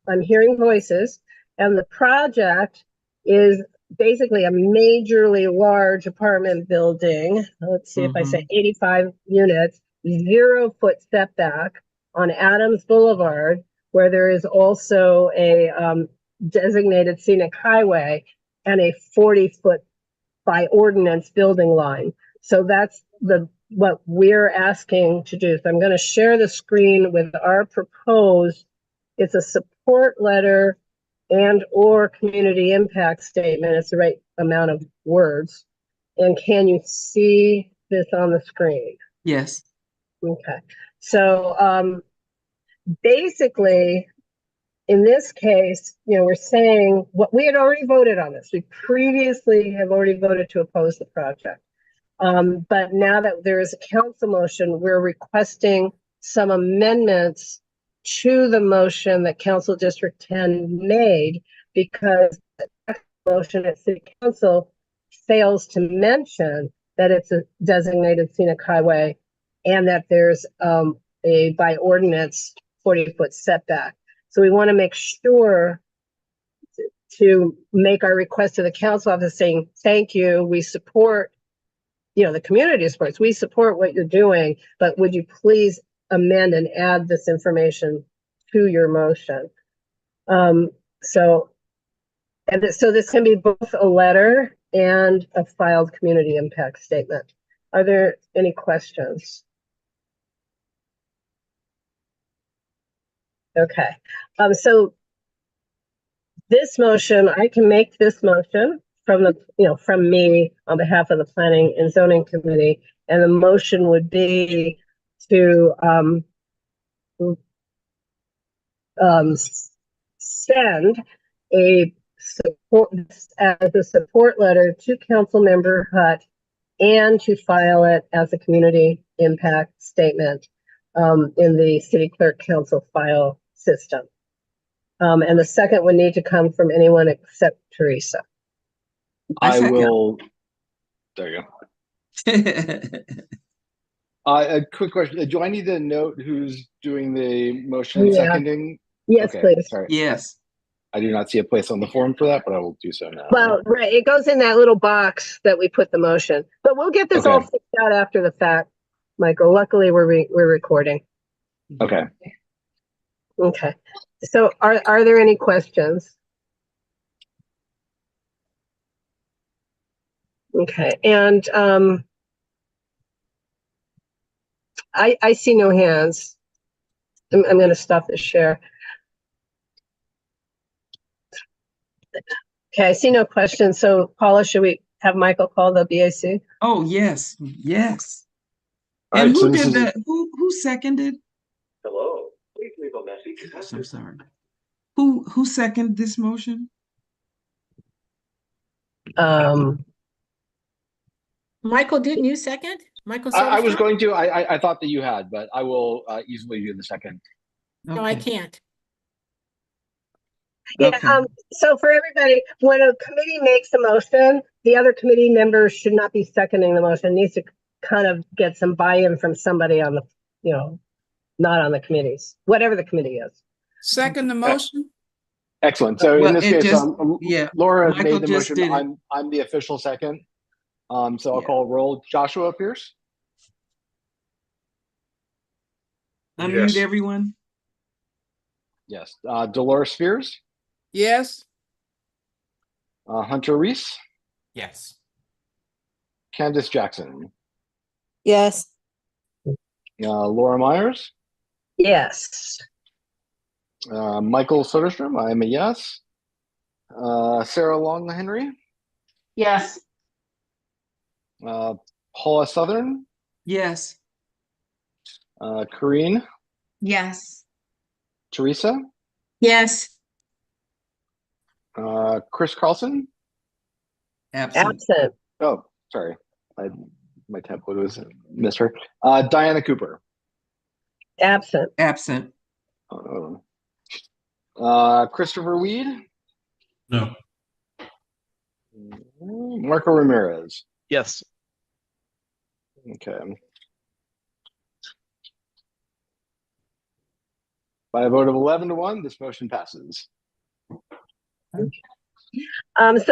I'm hearing voices, and the project is basically a majorly large apartment building. Let's see if I say 85 units, 0-foot setback on Adams Boulevard, where there is also a designated scenic highway and a 40-foot by ordinance building line. So that's what we're asking to do. So I'm going to share the screen with our proposed. It's a support letter and or community impact statement. It's the right amount of words. And can you see this on the screen? Yes. Okay. So basically, in this case, we're saying what we had already voted on this. We previously have already voted to oppose the project. But now that there is a council motion, we're requesting some amendments to the motion that Council District 10 made, because the motion at City Council fails to mention that it's a designated scenic highway and that there's a by ordinance 40-foot setback. So we want to make sure to make our request to the council office saying, thank you, we support, the community supports, we support what you're doing, but would you please amend and add this information to your motion? So this can be both a letter and a filed community impact statement. Are there any questions? Okay, so this motion, I can make this motion from me on behalf of the Planning and Zoning Committee, and the motion would be to send a support letter to Councilmember Hutt and to file it as a community impact statement in the City Clerk Council file system. And the second would need to come from anyone except Teresa. I will. There you go. A quick question. Do I need to note who's doing the motion and seconding? Yes, please. Sorry. Yes. I do not see a place on the form for that, but I will do so now. Well, right. It goes in that little box that we put the motion, but we'll get this all fixed out after the fact, Michael. Luckily, we're recording. Okay. Okay. So are there any questions? Okay. And I see no hands. I'm going to stop the share. Okay, I see no questions. So Paula, should we have Michael call the BAC? Oh, yes, yes. All And right, so who this did is that? Who seconded? Hello, please leave a message. Gosh, I'm sorry. Who seconded this motion? Michael, didn't you second? Michael I was Soderstrom? going to. I thought that you had, but I will easily do the second. No, I can't. Yeah, Okay. so for everybody, when a committee makes a motion, the other committee members should not be seconding the motion. It needs to kind of get some buy-in from somebody on the, not on the committees, whatever the committee is. Second the motion. Excellent. So in Well, this it case, just, yeah, Laura Michael made the just motion. did it. I'm the official second. So I'll Yeah. call roll. Joshua Pierce. Unmute everyone. Yes. Dolores Spears. Yes. Hunter Reese. Yes. Candace Jackson. Yes. Laura Myers. Yes. Michael Soderstrom. I am a yes. Sarah Long Henry. Yes. Paula Southern. Yes. Corrine. Yes. Teresa. Yes. Chris Carlson. Absent. Absent. Oh, sorry. My template was missed her. Diana Cooper. Absent. Absent. Christopher Weed. No. Marco Ramirez. Yes. Okay. By a vote of 11-1, this motion passes. So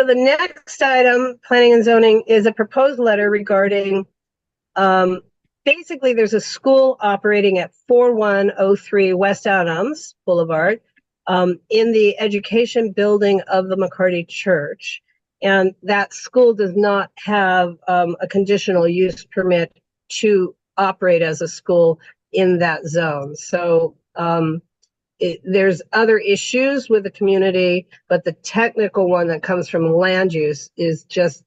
the next item, planning and zoning, is a proposed letter regarding, basically there's a school operating at 4103 West Adams Boulevard, in the education building of the McCarty Church. And that school does not have a conditional use permit to operate as a school in that zone. So there's other issues with the community, but the technical one that comes from land use is just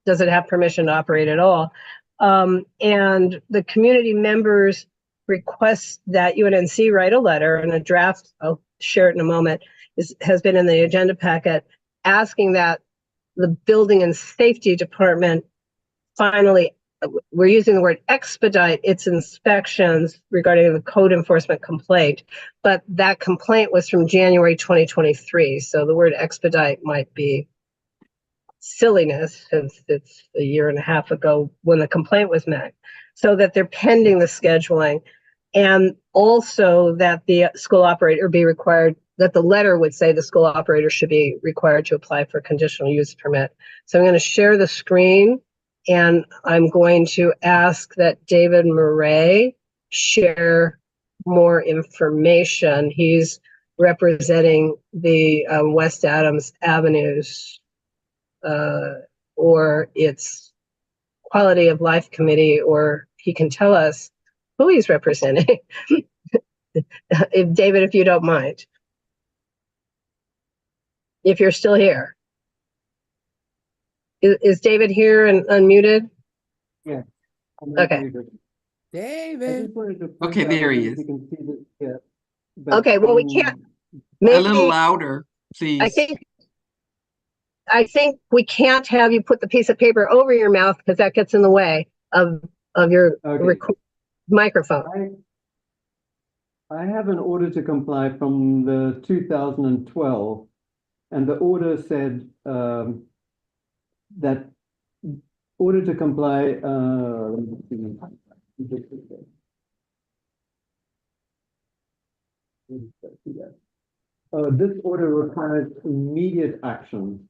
doesn't have permission to operate at all. And the community members request that UNNC write a letter, and a draft, I'll share it in a moment, has been in the agenda packet, asking that the building and safety department finally, we're using the word expedite its inspections regarding the code enforcement complaint, but that complaint was from January 2023. So the word expedite might be silliness since it's a year and a half ago when the complaint was made, so that they're pending the scheduling, and also that the school operator be required, that the letter would say the school operator should be required to apply for a conditional use permit. So I'm going to share the screen, and I'm going to ask that David Murray share more information. He's representing the West Adams Avenues or its quality of life committee, or he can tell us who he's representing. David, if you don't mind, if you're still here. Is David here and unmuted? Yeah. Okay. David. Okay, there he is. You can see that, yeah, but, Okay, well, we can't. A little Maybe, louder, please. I think we can't have you put the piece of paper over your mouth because that gets in the way of your microphone. I have an order to comply from the 2012, and the order said that order to comply. This order requires immediate action.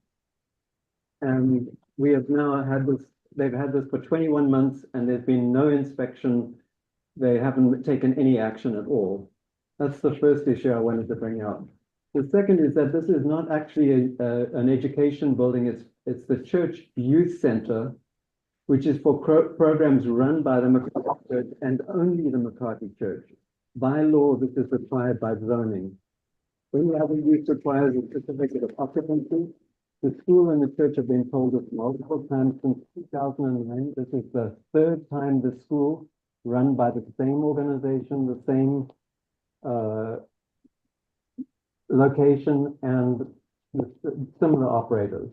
And we have now had this, they've had this for 21 months and there's been no inspection. They haven't taken any action at all. That's the first issue I wanted to bring up. The second is that this is not actually an education building. It's the church youth center, which is for programs run by the McCarty Church and only the McCarty Church. By law, this is required by zoning. When the other use requires a certificate of occupancy, the school and the church have been told this multiple times since 2009. This is the third time the school, run by the same organization, the same location, and similar operators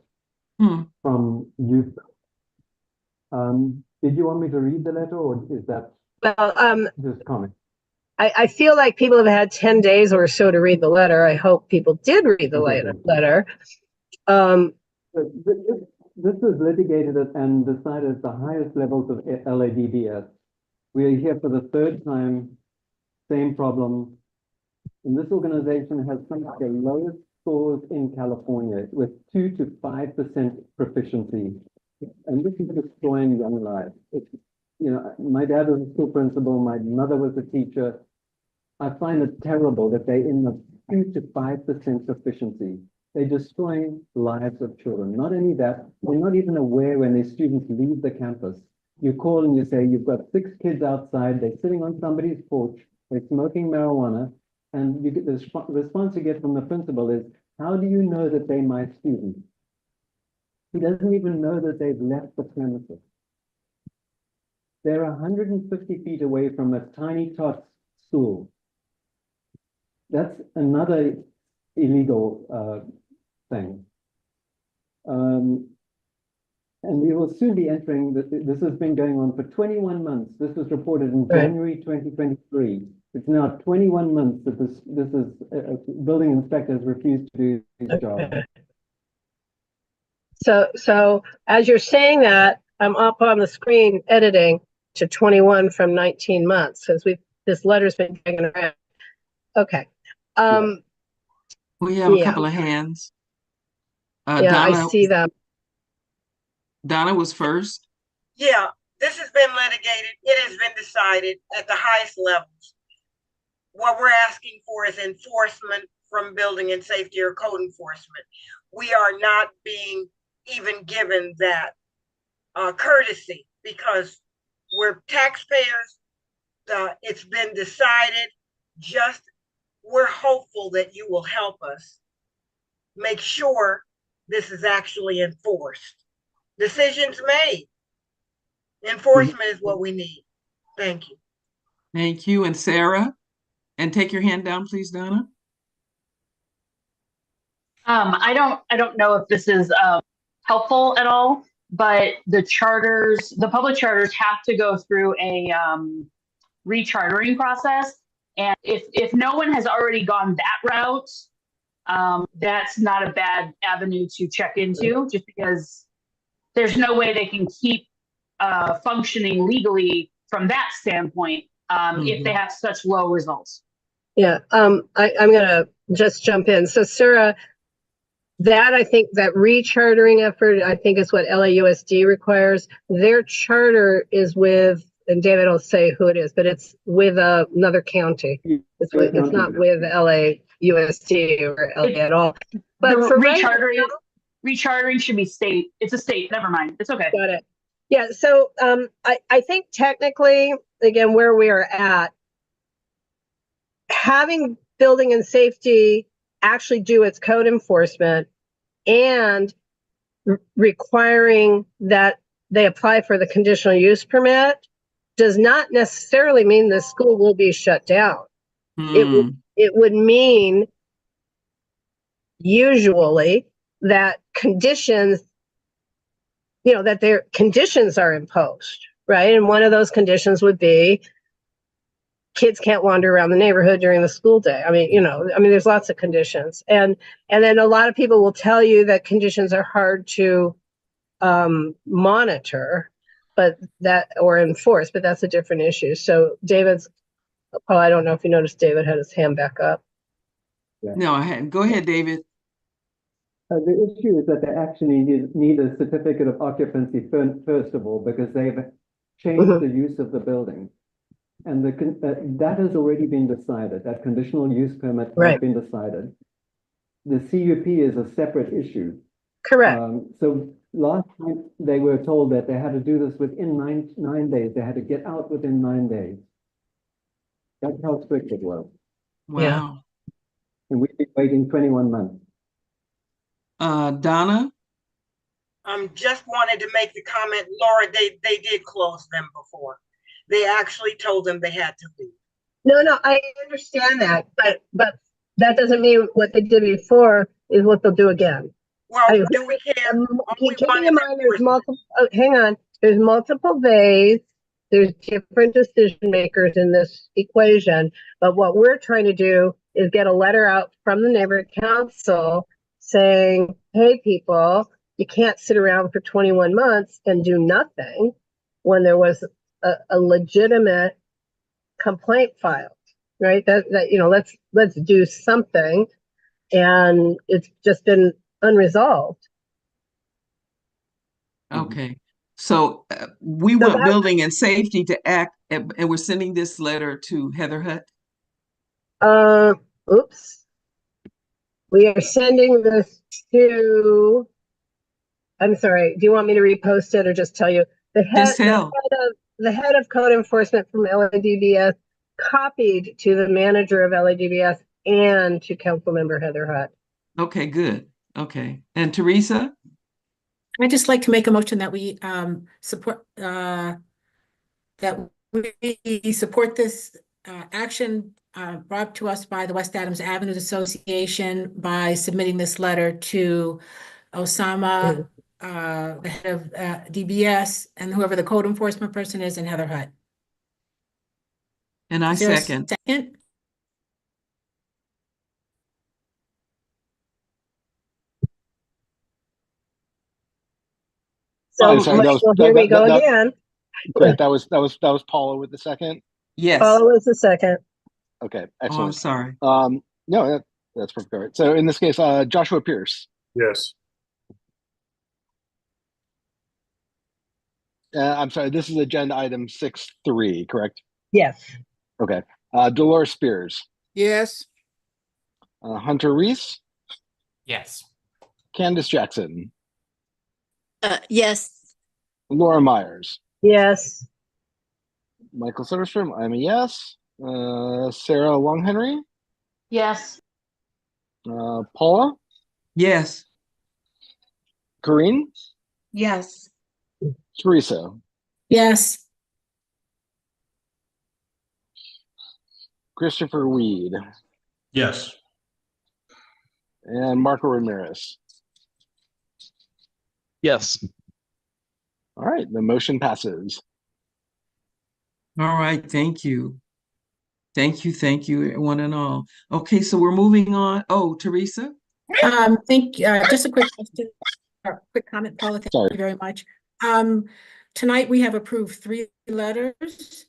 from youth. Did you want me to read the letter, or is that just comment? I feel like people have had 10 days or so to read the letter. I hope people did read the letter. This was litigated and decided at the highest levels of LADDS. We are here for the third time, same problem. And this organization has some of the lowest scores in California with 2 to 5% proficiency. And this is destroying young lives. My dad was a school principal, my mother was a teacher. I find it terrible that they're in the 2 to 5% proficiency. They're destroying lives of children. Not only that, they're not even aware when their students leave the campus. You call and you say, you've got 6 kids outside, they're sitting on somebody's porch, they're smoking marijuana, and you get the response you get from the principal is, how do you know that they're my students? He doesn't even know that they've left the premises. They're 150 feet away from a tiny tots school. That's another illegal thing. And we will soon be entering, this has been going on for 21 months. This was reported in January 2023. It's now 21 months that this building inspector has refused to do his job. So as you're saying that, I'm up on the screen editing to 21 from 19 months, because this letter's been hanging around. Okay. We have a couple of hands. Donna, I see them. Donna was first. Yeah, this has been litigated. It has been decided at the highest levels. What we're asking for is enforcement from building and safety or code enforcement. We are not being even given that courtesy because we're taxpayers. It's been decided. We're hopeful that you will help us make sure this is actually enforced. Decisions made. Enforcement is what we need. Thank you. Thank you. And Sarah? And take your hand down, please, Donna. I don't know if this is helpful at all, but the public charters have to go through a rechartering process. And if no one has already gone that route, that's not a bad avenue to check into, just because there's no way they can keep functioning legally from that standpoint if they have such low results. Yeah, I'm gonna just jump in. So Sarah, I think that rechartering effort, I think is what LAUSD requires. Their charter is with, and David will say who it is, but it's with another county. It's not with LAUSD or LA at all. But for rechartering should be state. It's a state. Never mind. It's okay. Got it. Yeah. So I think technically, again, where we are at, having building and safety actually do its code enforcement and requiring that they apply for the conditional use permit does not necessarily mean the school will be shut down. It would mean usually that conditions, that their conditions are imposed, right? And one of those conditions would be kids can't wander around the neighborhood during the school day. I mean, there's lots of conditions. And then a lot of people will tell you that conditions are hard to monitor, or enforce, but that's a different issue. So I don't know if you noticed David had his hand back up. Yeah. No, I hadn't. Go ahead, David. The issue is that they actually need a certificate of occupancy first of all, because they've changed the use of the building. And that has already been decided. That conditional use permit has been decided. The CUP is a separate issue. Correct. So last time they were told that they had to do this within nine days. They had to get out within 9 days. That's how quick it was. Yeah. Wow. And we've been waiting 21 months. Donna? Just wanted to make the comment, Laura, they did close them before. They actually told them they had to leave. No, I understand that, but that doesn't mean what they did before is what they'll do again. Well, do we care? Keeping in mind, there's multiple. Oh, hang on, there's multiple days. There's different decision makers in this equation, but what we're trying to do is get a letter out from the neighborhood council saying, "Hey, people, you can't sit around for 21 months and do nothing," when there was a legitimate complaint filed, right? That let's do something, and it's just been unresolved. Okay. So we want building and safety to act, and we're sending this letter to Heather Hutt. Oops. We are sending this to. I'm sorry. Do you want me to repost it or just tell you the head of code enforcement from LADBS copied to the manager of LADBS and to Councilmember Heather Hutt. Okay, good. Okay, and Teresa? I'd just like to make a motion that we support this action brought to us by the West Adams Avenues Association by submitting this letter to Osama, the head of DBS, and whoever the code enforcement person is, and Heather Hutt. And I second. Second. So here we go again. Great. That was Paula with the second. Yes. Paula was the second. Okay. Excellent. Oh, I'm sorry. No, that's perfect. All right. So in this case, Joshua Pierce. Yes. I'm sorry. This is agenda item 6.3, correct? Yes. Okay. Dolores Spears. Yes. Hunter Reese. Yes. Candace Jackson. Yes. Laura Myers. Yes. Michael Soderstrom. I'm a yes. Sarah Longhenry. Yes. Paula. Yes. Corinne. Yes. Teresa. Yes. Christopher Weed. Yes. And Marco Ramirez. Yes. All right, the motion passes. All right, thank you. Thank you, one and all. Okay, so we're moving on. Oh, Teresa? Just a quick question, or quick comment, Paula, thank you very much. Tonight we have approved 3 letters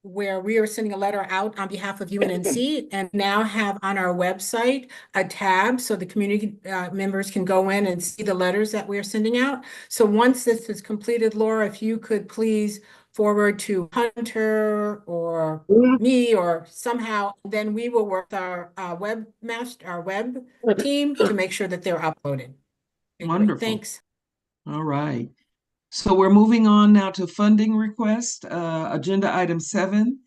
where we are sending a letter out on behalf of UNNC and now have on our website a tab so the community members can go in and see the letters that we are sending out. So once this is completed, Laura, if you could please forward to Hunter or me or somehow, then we will work with our web team to make sure that they're uploaded. Wonderful. Thanks. All right. So we're moving on now to funding request, agenda item 7.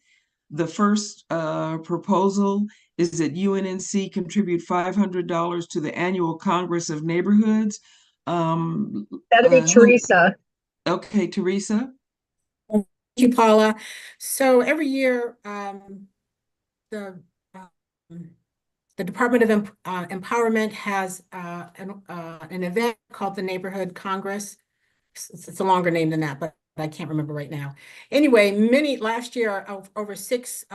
The first proposal is that UNNC contribute $500 to the annual Congress of Neighborhoods. That'd be Teresa. Okay, Teresa. Thank you, Paula. So every year, the Department of Empowerment has an event called the Neighborhood Congress. It's a longer name than that, but I can't remember right now. Anyway, last year, over 6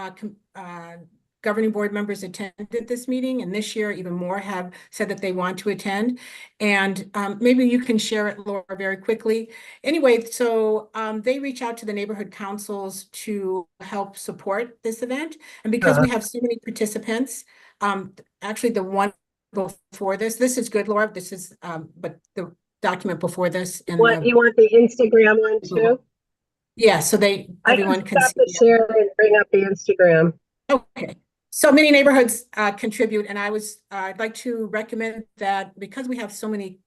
governing board members attended this meeting, and this year even more have said that they want to attend. And maybe you can share it, Laura, very quickly. Anyway, so they reach out to the neighborhood councils to help support this event. And because we have so many participants, actually the one before this is good, Laura, this is, but the document before this. You want the Instagram one too? Yeah, so everyone can stop the share and bring up the Instagram. Okay. So many neighborhoods contribute, and I'd like to recommend that because we have so many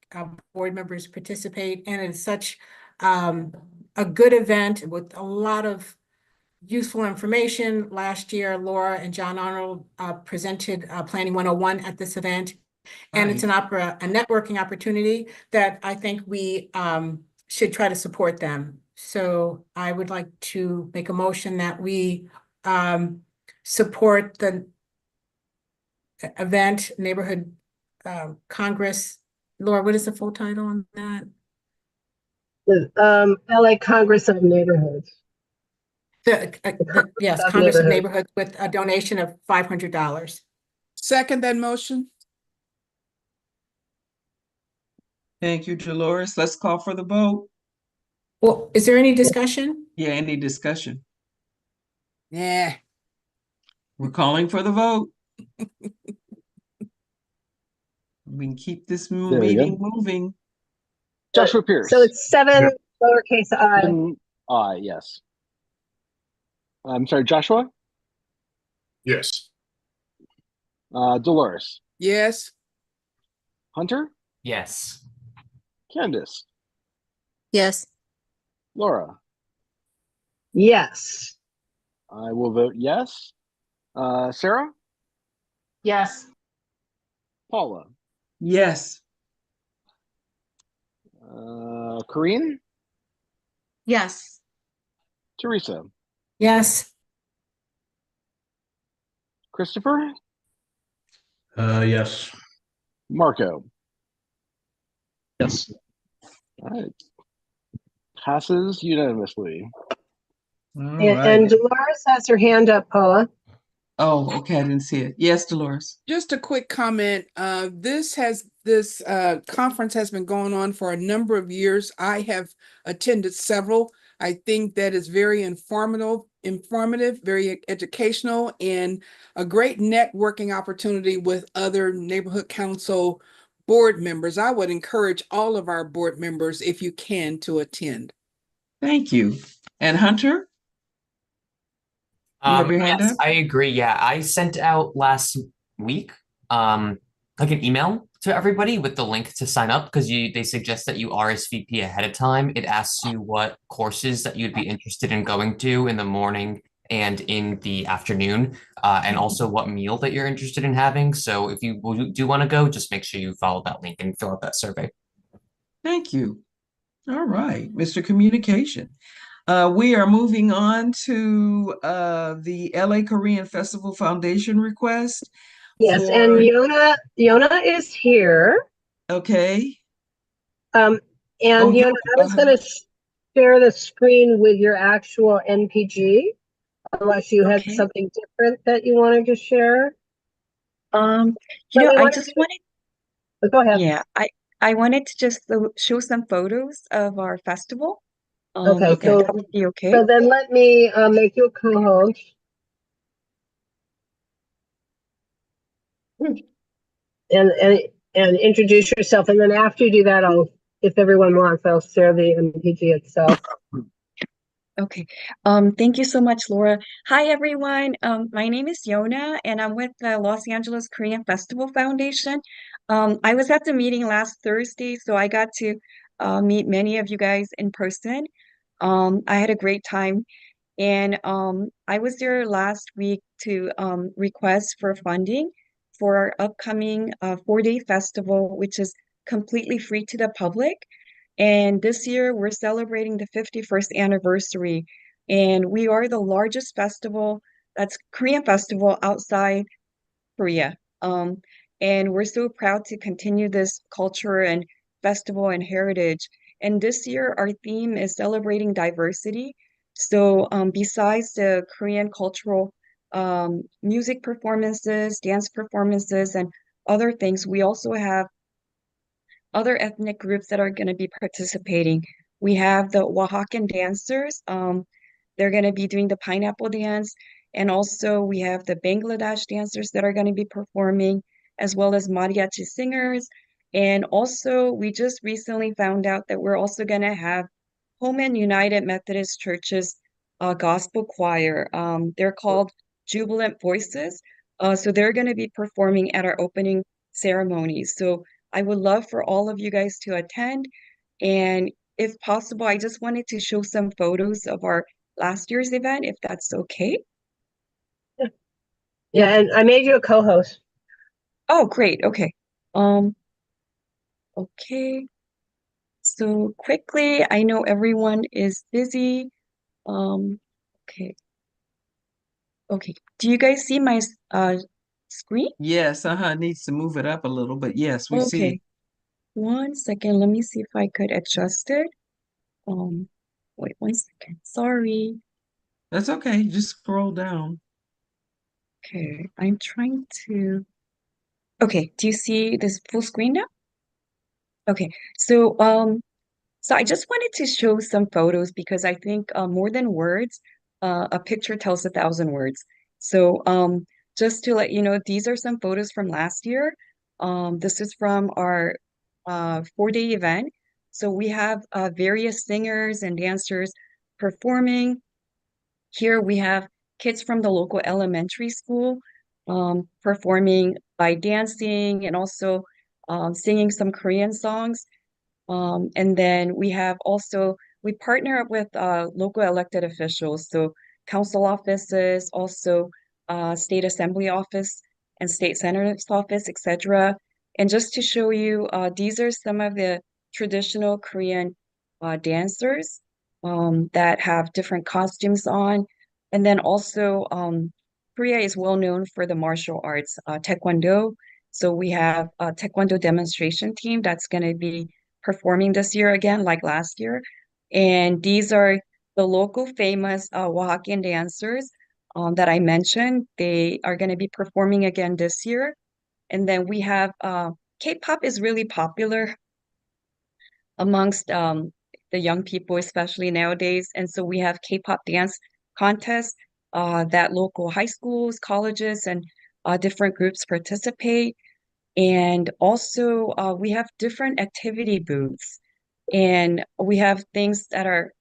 board members participate, and it's such a good event with a lot of useful information. Last year, Laura and John Arnold presented Planning 101 at this event. And it's a networking opportunity that I think we should try to support them. So I would like to make a motion that we support the event, Neighborhood Congress. Laura, what is the full title on that? LA Congress of Neighborhoods. Yes, of Congress of Neighborhoods. Neighborhoods with a donation of $500. Second that motion. Thank you, Dolores. Let's call for the vote. Well, is there any discussion? Yeah, any discussion? Yeah. We're calling for the vote. We can keep this There we go. meeting moving. Joshua Pierce. So it's 7 lowercase I. I, yes. I'm sorry, Joshua? Yes. Dolores. Yes. Hunter? Yes. Candace? Yes. Laura? Yes. I will vote yes. Sarah? Yes. Paula? Yes. Corinne? Yes. Teresa? Yes. Christopher? Yes. Marco? Yes. All right. Passes unanimously. All And, right. and Dolores has her hand up, Paula. Oh, okay. I didn't see it. Yes, Dolores. Just a quick comment. This conference has been going on for a number of years. I have attended several. I think that is very informative, very educational, and a great networking opportunity with other neighborhood council board members. I would encourage all of our board members, if you can, to attend. Thank you. And Hunter? You have your hand Yes, up? I agree. Yeah, I sent out last week, like an email to everybody with the link to sign up because they suggest that you RSVP ahead of time. It asks you what courses that you'd be interested in going to in the morning and in the afternoon, and also what meal that you're interested in having. So if you do want to go, just make sure you follow that link and fill out that survey. Thank you. All right, Mr. Communication. We are moving on to the LA Korean Festival Foundation request. Yes, and Yona is here. Okay. And Yona, I was going to share the screen with your actual NPG, unless you had something different that you wanted to share. I just wanted. Go ahead. Yeah, I wanted to just show some photos of our festival. Okay, if that would be okay. So then let me make you a co-host. And introduce yourself, and then after you do that, if everyone wants, I'll share the MPG itself. Okay. Thank you so much, Laura. Hi, everyone. My name is Yona, and I'm with the Los Angeles Korean Festival Foundation. I was at the meeting last Thursday, so I got to meet many of you guys in person. I had a great time. And I was there last week to request for funding for our upcoming 4-day festival, which is completely free to the public. And this year we're celebrating the 51st anniversary. And we are the largest festival, that's Korean festival outside Korea. And we're so proud to continue this culture and festival and heritage. And this year, our theme is celebrating diversity. So besides the Korean cultural music performances, dance performances, and other things, we also have other ethnic groups that are going to be participating. We have the Oaxacan dancers. They're going to be doing the pineapple dance. And also we have the Bangladesh dancers that are going to be performing, as well as mariachi singers. And also we just recently found out that we're also going to have Holman United Methodist Church's gospel choir. They're called Jubilant Voices. So they're going to be performing at our opening ceremony. So I would love for all of you guys to attend. And if possible, I just wanted to show some photos of our last year's event, if that's okay. Yeah, and I made you a co-host. Oh, great. Okay. Okay. So quickly, I know everyone is busy. Okay. Okay. Do you guys see my screen? Yes, needs to move it up a little, but yes, we see it. Okay. 1 second. Let me see if I could adjust it. Um, wait 1 second. Sorry. That's okay. Just scroll down. Okay. I'm trying to. Okay. Do you see this full screen now? Okay. So I just wanted to show some photos because I think more than words, a picture tells 1,000 words. So just to let you know, these are some photos from last year. This is from our 4-day event. So we have various singers and dancers performing. Here we have kids from the local elementary school performing by dancing and also singing some Korean songs. And then we partner up with local elected officials, so council offices, also state assembly office and state senator's office, etc. And just to show you, these are some of the traditional Korean dancers that have different costumes on. And then also, Korea is well known for the martial arts, Taekwondo. So we have a Taekwondo demonstration team that's going to be performing this year again, like last year. And these are the local famous Oaxacan dancers that I mentioned. They are going to be performing again this year. And then we have K-pop is really popular amongst the young people, especially nowadays. And so we have K-pop dance contests that local high schools, colleges, and different groups participate. And also, we have different activity booths, and we have things that are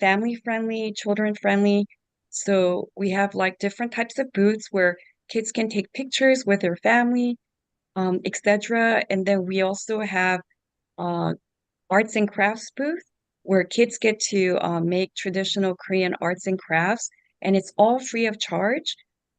family friendly, children friendly. So we have like different types of booths where kids can take pictures with their family, etc. And then we also have uh, arts and crafts booth where kids get to make traditional Korean arts and crafts, and it's all free of charge.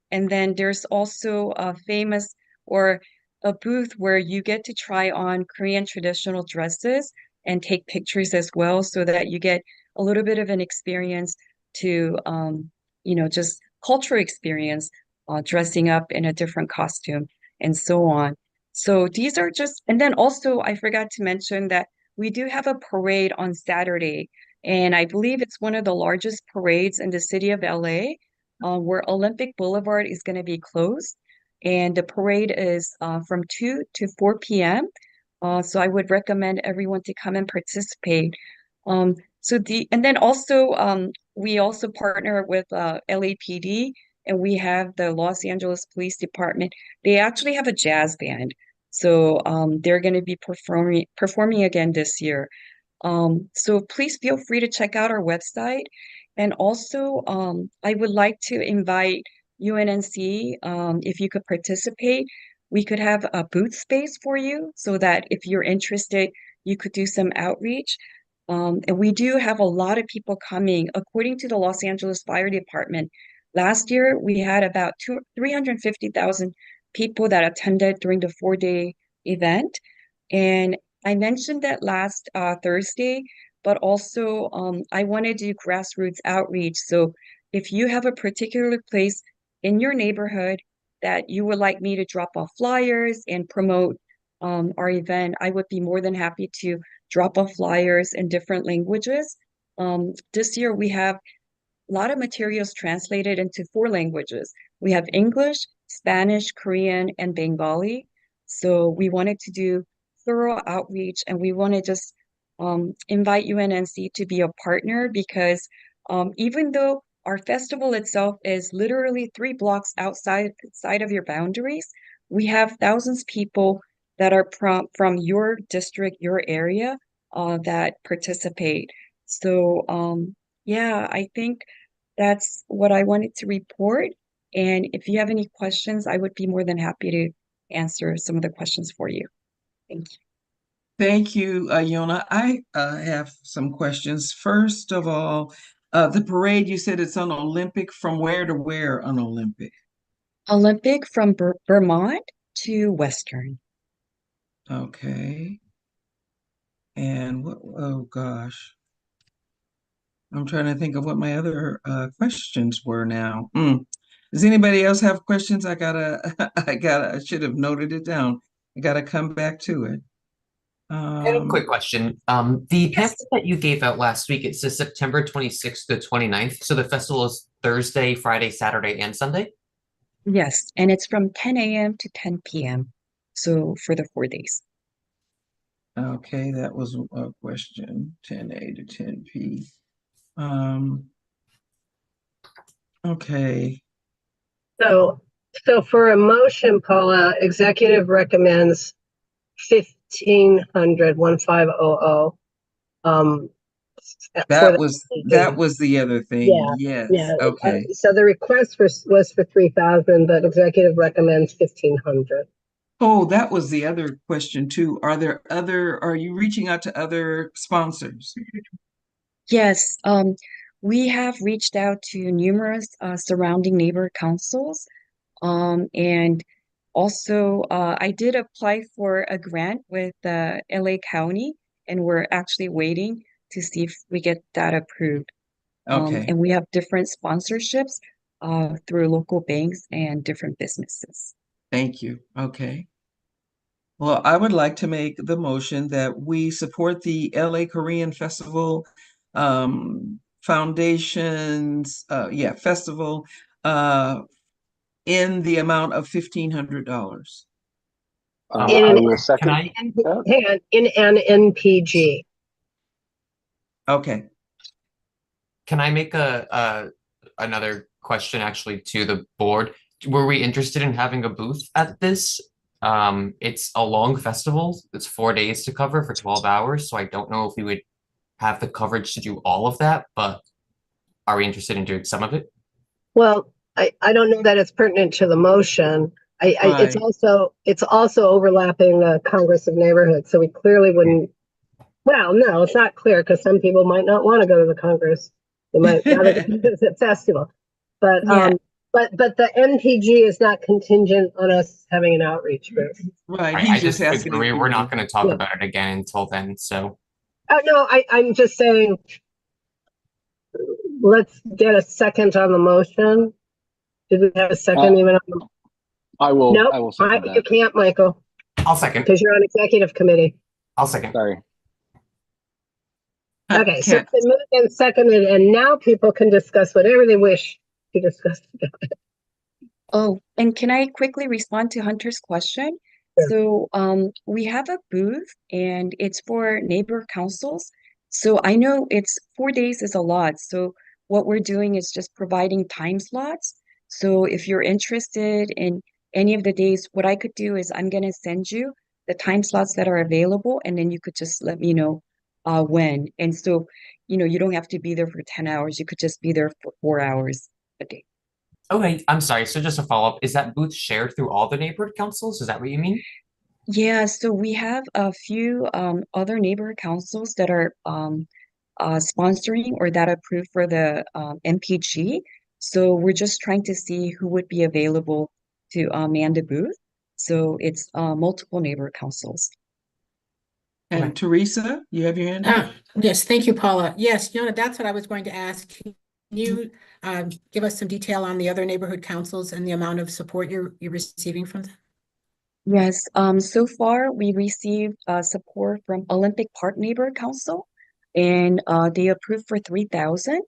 And then there's also a famous or a booth where you get to try on Korean traditional dresses and take pictures as well, so that you get a little bit of an experience to, just cultural experience, dressing up in a different costume and so on. So these are just, and then also I forgot to mention that we do have a parade on Saturday, and I believe it's one of the largest parades in the city of LA, where Olympic Boulevard is going to be closed. And the parade is from 2 to 4 p.m. So I would recommend everyone to come and participate. And then also we also partner with LAPD, and we have the Los Angeles Police Department. They actually have a jazz band. So they're going to be performing again this year. So please feel free to check out our website. And also, I would like to invite UNNC, if you could participate, we could have a booth space for you so that if you're interested, you could do some outreach. And we do have a lot of people coming. According to the Los Angeles Fire Department, last year we had about 350,000 people that attended during the 4-day event. And I mentioned that last Thursday, but also I want to do grassroots outreach. So if you have a particular place in your neighborhood that you would like me to drop off flyers and promote our event, I would be more than happy to drop off flyers in different languages. This year we have a lot of materials translated into 4 languages. We have English, Spanish, Korean, and Bengali. So we wanted to do thorough outreach, and we want to just invite UNNC to be a partner because even though our festival itself is literally 3 blocks outside of your boundaries, we have thousands of people that are from your district, your area, that participate. So yeah, I think that's what I wanted to report. And if you have any questions, I would be more than happy to answer some of the questions for you. Thank you. Thank you, Yona. I have some questions. First of all, The parade, you said it's on Olympic. From where to where on Olympic? Olympic from Vermont to Western. Okay. And what, oh gosh. I'm trying to think of what my other questions were now. Does anybody else have questions? I should have noted it down. I gotta come back to it. I have a quick question. The pamphlet that you gave out last week, it says September 26th to 29th. So the festival is Thursday, Friday, Saturday, and Sunday? Yes, and it's from 10 a.m. to 10 p.m. So for the 4 days. Okay, that was a question, 10A to 10P. Okay. So for a motion, Paula, executive recommends 1,500. For That was the other thing. Yeah, Yes. yeah. Okay. So the request was for 3,000, but executive recommends 1,500. Oh, that was the other question too. Are you reaching out to other sponsors? Yes, we have reached out to numerous surrounding neighbor councils. And also, I did apply for a grant with LA County, and we're actually waiting to see if we get that approved. Okay. And we have different sponsorships through local banks and different businesses. Thank you. Okay. Well, I would like to make the motion that we support the LA Korean Festival Foundation's festival in the amount of $1,500. I will second. Hang on, in an NPG. Okay. Can I make another question actually to the board? Were we interested in having a booth at this? It's a long festival. It's 4 days to cover for 12 hours. So I don't know if we would have the coverage to do all of that, but are we interested in doing some of it? Well, I don't know that it's pertinent to the motion. It's also overlapping the Congress of Neighborhoods, so we clearly wouldn't. Well, no, it's not clear because some people might not want to go to the Congress. They might rather go to the festival. But but the NPG is not contingent on us having an outreach group. Right. I just agree. We're not going to talk about it again until then. So. Oh no, I'm just saying. Let's get a second on the motion. Did we have a second even on the? I will. No, I will second that. You can't, Michael. I'll second. Because you're on executive committee. I'll second. Sorry. Okay, so it's been moved and seconded, and now people can discuss whatever they wish to discuss. Oh, and can I quickly respond to Hunter's question? Sure. So we have a booth and it's for neighbor councils. So I know it's 4 days is a lot. So what we're doing is just providing time slots. So if you're interested in any of the days, what I could do is I'm gonna send you the time slots that are available, and then you could just let me know when. And so, you don't have to be there for 10 hours. You could just be there for 4 hours a day. Okay, I'm sorry. So just a follow-up, is that booth shared through all the neighborhood councils? Is that what you mean? Yeah, so we have a few other neighborhood councils that are sponsoring or that approved for the MPG. So we're just trying to see who would be available to man the booth. So it's multiple neighborhood councils. And Teresa, you have your hand up? Yes, thank you, Paula. Yes, that's what I was going to ask. Can you give us some detail on the other neighborhood councils and the amount of support you're receiving from them? Yes, so far we received support from Olympic Park Neighborhood Council, and they approved for 3,000.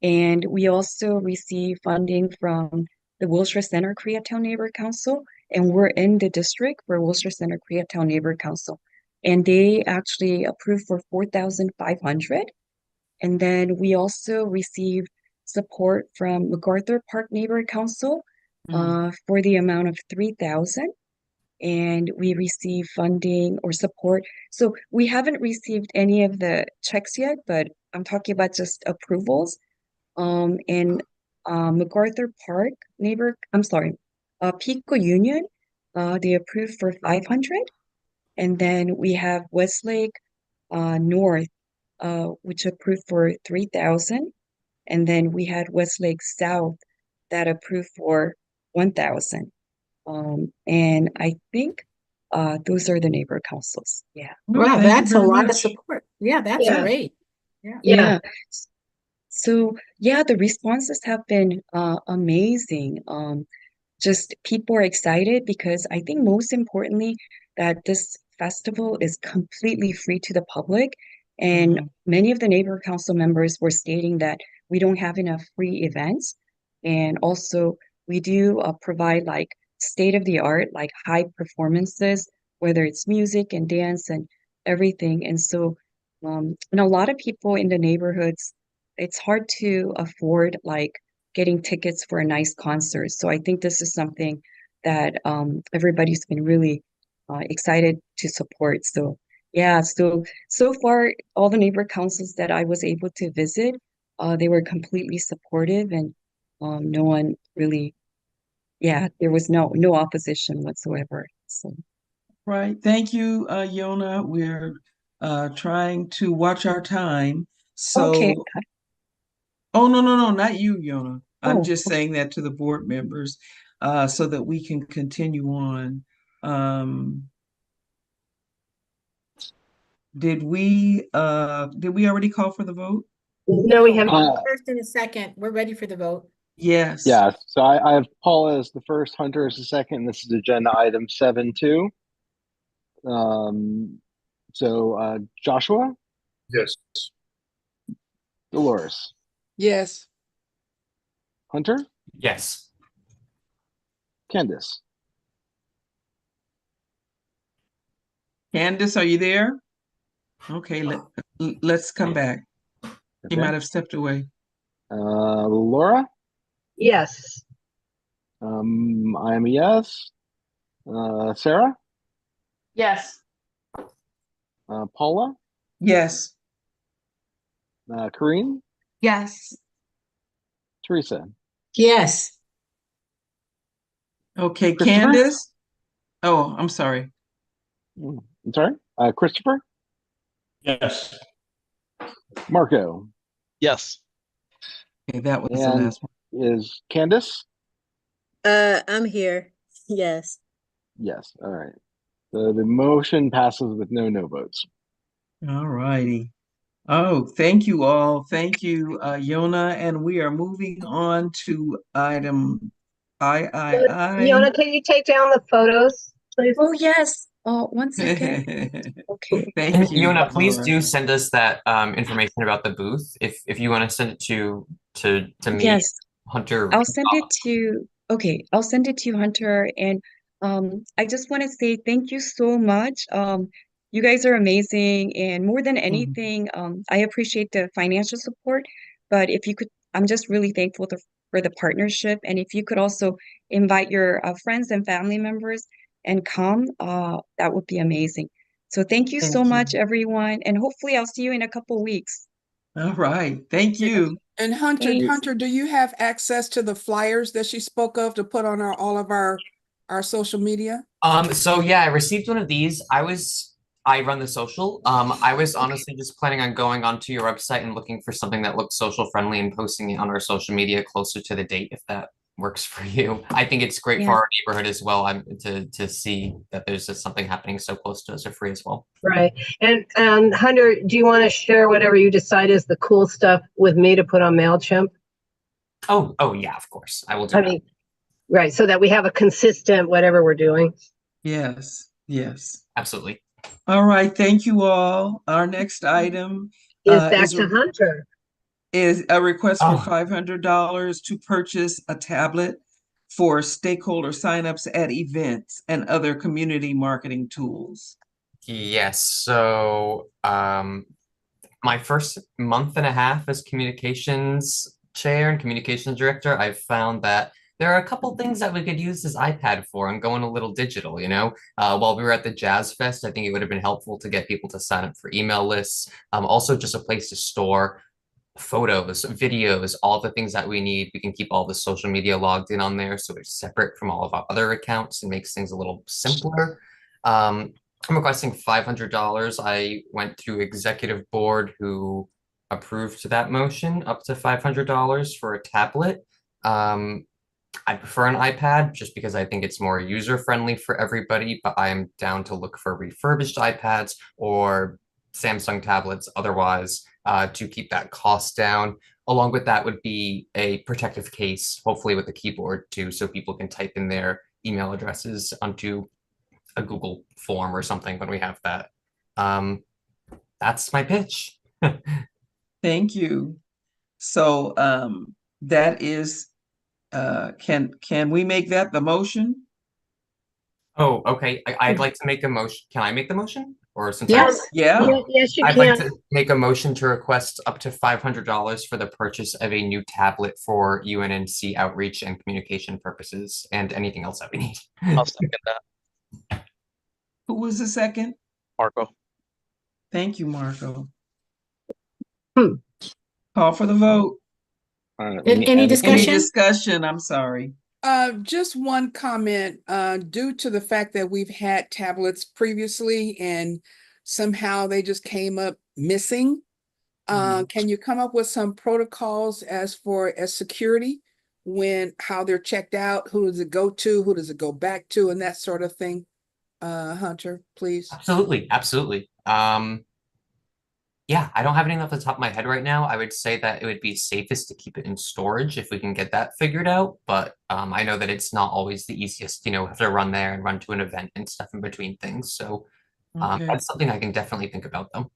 And we also received funding from the Wilshire Center Koreatown Neighborhood Council, and we're in the district for Wilshire Center Koreatown Neighborhood Council. And they actually approved for 4,500. And then we also received support from MacArthur Park Neighborhood Council for the amount of 3,000. And we received funding or support. So we haven't received any of the checks yet, but I'm talking about just approvals. In MacArthur Park Pico Union, they approved for 500. And then we have Westlake North, which approved for 3,000. And then we had Westlake South that approved for 1,000. And I think those are the neighbor councils. Yeah. Wow, Thank you that's a very lot of much. support. Yeah, that's Yeah. great. Yeah. Yeah. So yeah, the responses have been amazing. Just people are excited because I think most importantly that this festival is completely free to the public. And many of the neighbor council members were stating that we don't have enough free events. And also we do provide like state of the art, like high performances, whether it's music and dance and everything. And so, and a lot of people in the neighborhoods, it's hard to afford like getting tickets for a nice concert. So I think this is something that everybody's been really excited to support. So yeah, so far all the neighbor councils that I was able to visit, they were completely supportive and no one really, yeah, there was no opposition whatsoever. So Right. Thank you, Yona. We're trying to watch our time. okay. So, oh, no, not you, Yona. I'm Oh, just saying that to the board members so that we can continue on. Did we already call for the vote? No, we haven't. First and a second, we're ready for the vote. Yes. Yeah, so I have Paula as the first, Hunter as the second. This is agenda item 7.2. Joshua? Yes. Dolores? Yes. Hunter? Yes. Candace? Candace, are you there? Okay, let's come back. He Okay. might have stepped away. Laura? Yes. I am a yes. Sarah? Yes. Paula? Yes. Corinne? Yes. Teresa? Yes. Okay, Christopher? Candace? Oh, I'm sorry. I'm sorry? Christopher? Yes. Marco? Yes. Okay, that was the And last one. is Candace? I'm here. Yes. Yes. All right. So the motion passes with no votes. All righty. Oh, thank you all. Thank you, Yona. And we are moving on to item I. Yona, can you take down the photos, please? Oh yes. One second. Okay. Thank And you, Yona, please Laura. do send us that information about the booth. If you want to send it to me, Yes. Hunter. I'll send it to, okay, I'll send it to you, Hunter. And I just want to say thank you so much. You guys are amazing. And more than anything, I appreciate the financial support. But if you could, I'm just really thankful for the partnership. And if you could also invite your friends and family members and come, that would be amazing. So thank you so Thank you. much, everyone. And hopefully I'll see you in a couple weeks. All right. Thank you. And Hunter, Thanks. do you have access to the flyers that she spoke of to put on all of our social media? So yeah, I received one of these. I run the social. I was honestly just planning on going onto your website and looking for something that looked social friendly and posting it on our social media closer to the date, if that works for you. I think it's great for Yeah. our neighborhood as well. To see that there's just something happening so close to us for free as well. Right. And Hunter, do you want to share whatever you decide is the cool stuff with me to put on MailChimp? Oh yeah, of course. I will do I that. mean, right, so that we have a consistent whatever we're doing. Yes. Yes. Absolutely. All right. Thank you all. Our next item Is back to Hunter. Is a request for Oh. $500 to purchase a tablet for stakeholder signups at events and other community marketing tools. Yes. So my first month and a half as communications chair and communications director, I've found that there are a couple things that we could use this iPad for. I'm going a little digital, you know. While we were at the Jazz Fest, I think it would have been helpful to get people to sign up for email lists. Also just a place to store photos, videos, all the things that we need. We can keep all the social media logged in on there so it's separate from all of our other accounts and makes things a little simpler. I'm requesting $500. I went to executive board who approve to that motion up to $500 for a tablet. I prefer an iPad just because I think it's more user friendly for everybody, but I am down to look for refurbished iPads or Samsung tablets otherwise to keep that cost down. Along with that would be a protective case, hopefully with a keyboard too, so people can type in their email addresses onto a Google form or something when we have that. That's my pitch. Thank you. So that is can we make that the motion? Oh, okay. I'd like to make a motion. Can I make the motion? Or since Yes. Yeah. Yes, you I'd can. like to make a motion to request up to $500 for the purchase of a new tablet for UNNC outreach and communication purposes and anything else that we need. I'll second that. Who was the second? Marco. Thank you, Marco. Call for the vote. Any Any discussion? discussion? I'm sorry. Just one comment, due to the fact that we've had tablets previously and somehow they just came up missing. Can you come up with some protocols as security when, how they're checked out, who does it go to, who does it go back to, and that sort of thing? Hunter, please. Absolutely, absolutely. Yeah, I don't have anything off the top of my head right now. I would say that it would be safest to keep it in storage if we can get that figured out. But I know that it's not always the easiest, have to run there and run to an event and stuff in between things. So Okay. that's something I can definitely think about though.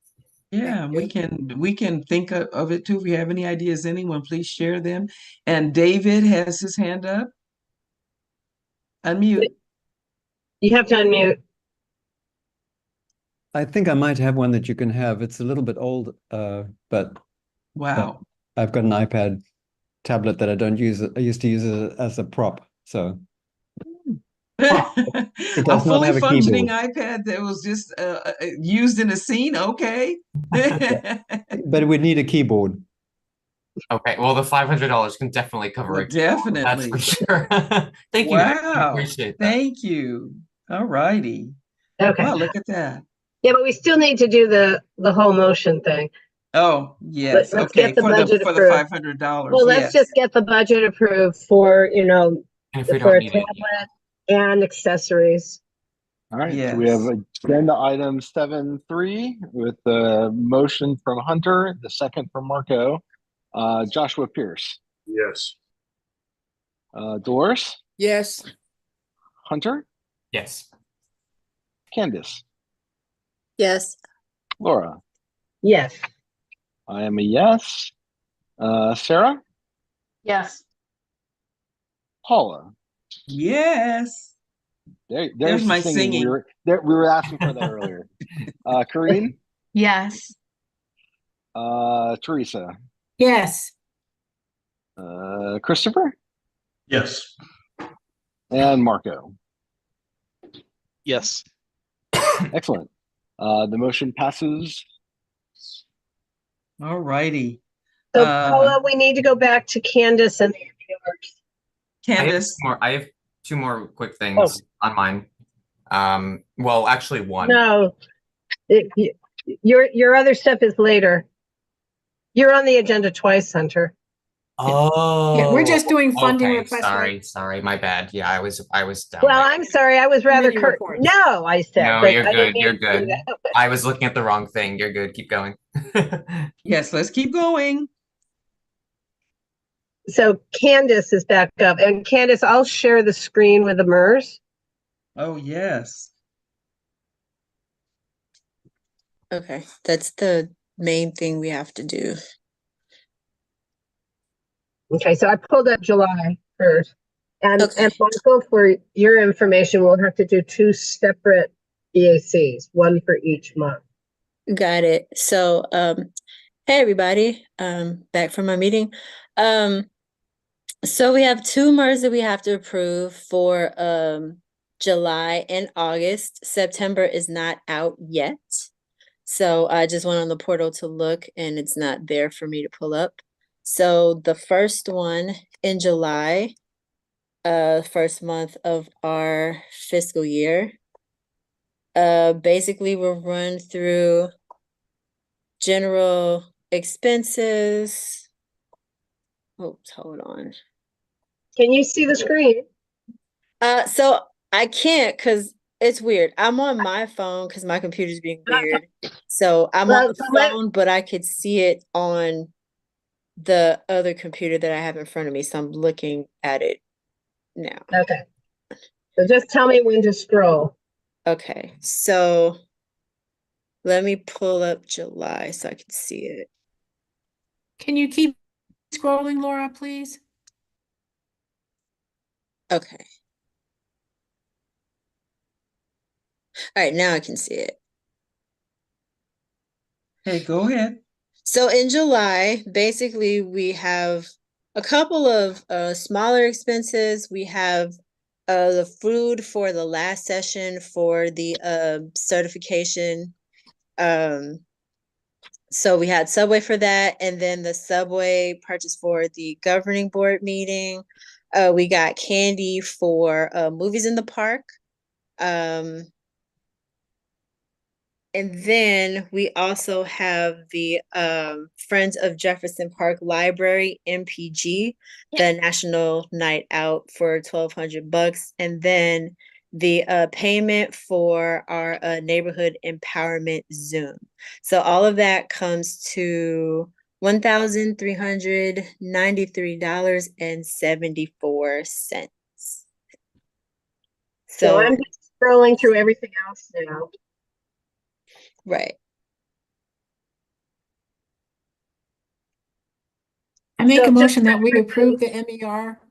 Yeah, we can think of it too. If you have any ideas, anyone, please share them. And David has his hand up. Unmute. You have to unmute. I think I might have one that you can have. It's a little bit old, but Wow. I've got an iPad tablet that I don't use. I used to use it as a prop, so it A does not fully have a functioning keyboard. iPad that was just used in a scene. Okay. But it would need a keyboard. Okay, well, the $500 can definitely cover Well, it. That's definitely. for sure. Thank you, guys. I Wow. appreciate that. Thank you. All righty. Okay. Wow, look at that. Yeah, but we still need to do the whole motion thing. Oh, yes. Let's Okay. get the For the budget $500. Well, let's Yes. just get the budget approved for, And if we for don't a need it, tablet and accessories. All right, so we have Yes. agenda item 7.3 with the motion from Hunter, the second from Marco. Joshua Pierce. Yes. Dolores. Yes. Hunter. yes. Candace. Yes. Laura. Yes. I am a yes. Sarah. Yes. Paula. Yes. There's There's the my singing. singing. We were asking for that earlier. Corinne. Yes. Teresa. Yes. Christopher. Yes. And Marco. Yes. Excellent. The motion passes. All righty. So Paula, we need to go back to Candace and the reviewers. Candace. I have two more quick things on mine. Well, actually one. No, your other stuff is later. You're on the agenda twice, Hunter. Oh, Yeah, we're just doing funding okay. requests. Sorry, my bad. Yeah, I was down. Well, there. I'm sorry. I was rather Committee curt. reports. No, I said. No, but you're I didn't good. mean You're to do good. that. I was looking at the wrong thing. You're good. Keep going. Yes, let's keep going. So Candace is back up. And Candace, I'll share the screen with the MERS. Oh, yes. Okay, that's the main thing we have to do. Okay, so I pulled up July 1st. And Michael, for your information, we'll have to do 2 separate EACs, one for each month. Got it. So, hey everybody, back from our meeting. So we have 2 MERS that we have to approve for July and August. September is not out yet. So I just went on the portal to look and it's not there for me to pull up. So the first one in July, first month of our fiscal year, basically we'll run through general expenses. Oops, hold on. Can you see the screen? So I can't because it's weird. I'm on my phone because my computer's being weird. So I'm on the phone, but I could see it on the other computer that I have in front of me. So I'm looking at it now. Okay. So just tell me when to scroll. Okay. So let me pull up July so I can see it. Can you keep scrolling, Laura, please? Okay. All right, now I can see it. Hey, go ahead. So in July, basically we have a couple of smaller expenses. We have the food for the last session for the certification. So we had Subway for that, and then the Subway purchase for the governing board meeting. We got candy for movies in the park. And then we also have the Friends of Jefferson Park Library, MPG, the National Night Out for $1,200, and then the payment for our neighborhood empowerment Zoom. So all of that comes to $1,393.74. So I'm just scrolling through everything else now. Right. I make So a just motion that we approve the MER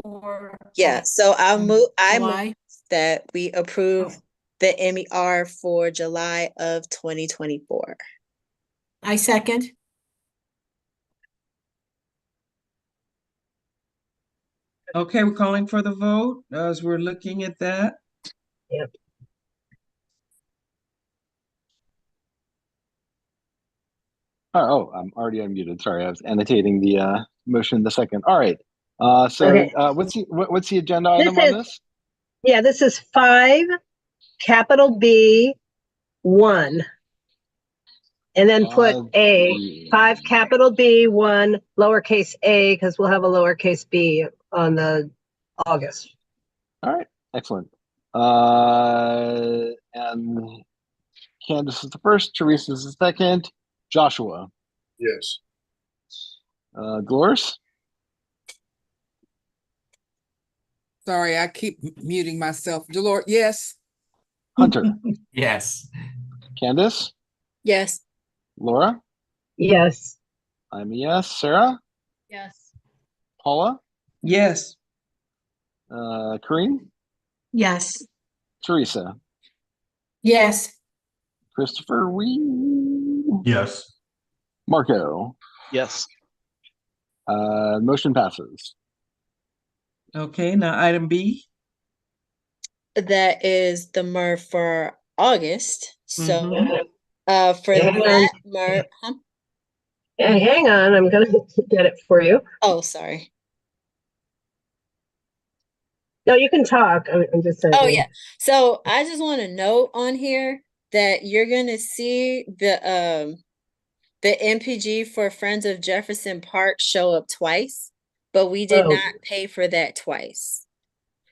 for So I move July. that we approve the MER for July of 2024. I second. Okay, we're calling for the vote as we're looking at that. Yep. Oh, I'm already unmuted. Sorry, I was annotating the motion in the second. All right. So Okay. what's the agenda item on this? Yeah, this is 5, capital B, 1. And then put A, 5, capital B, 1, lowercase a, because we'll have a lowercase b on the August. All right, excellent. And Candace is the first, Teresa is the second, Joshua. Yes. Dolores? Sorry, I keep muting myself. Dolores, yes. Hunter? Yes. Candace? Yes. Laura? Yes. I'm a yes. Sarah? Yes. Paula? Yes. Corinne? Yes. Teresa? Yes. Christopher? Yes. Marco? Yes. Motion passes. Okay, now item B. That is the MER for August. So for Hang on. that MER, Hang on, I'm gonna get it for you. Oh, sorry. No, you can talk. I'm just saying. Oh yeah. So I just want to note on here that you're gonna see the MPG for Friends of Jefferson Park show up twice, but we did not pay for that twice.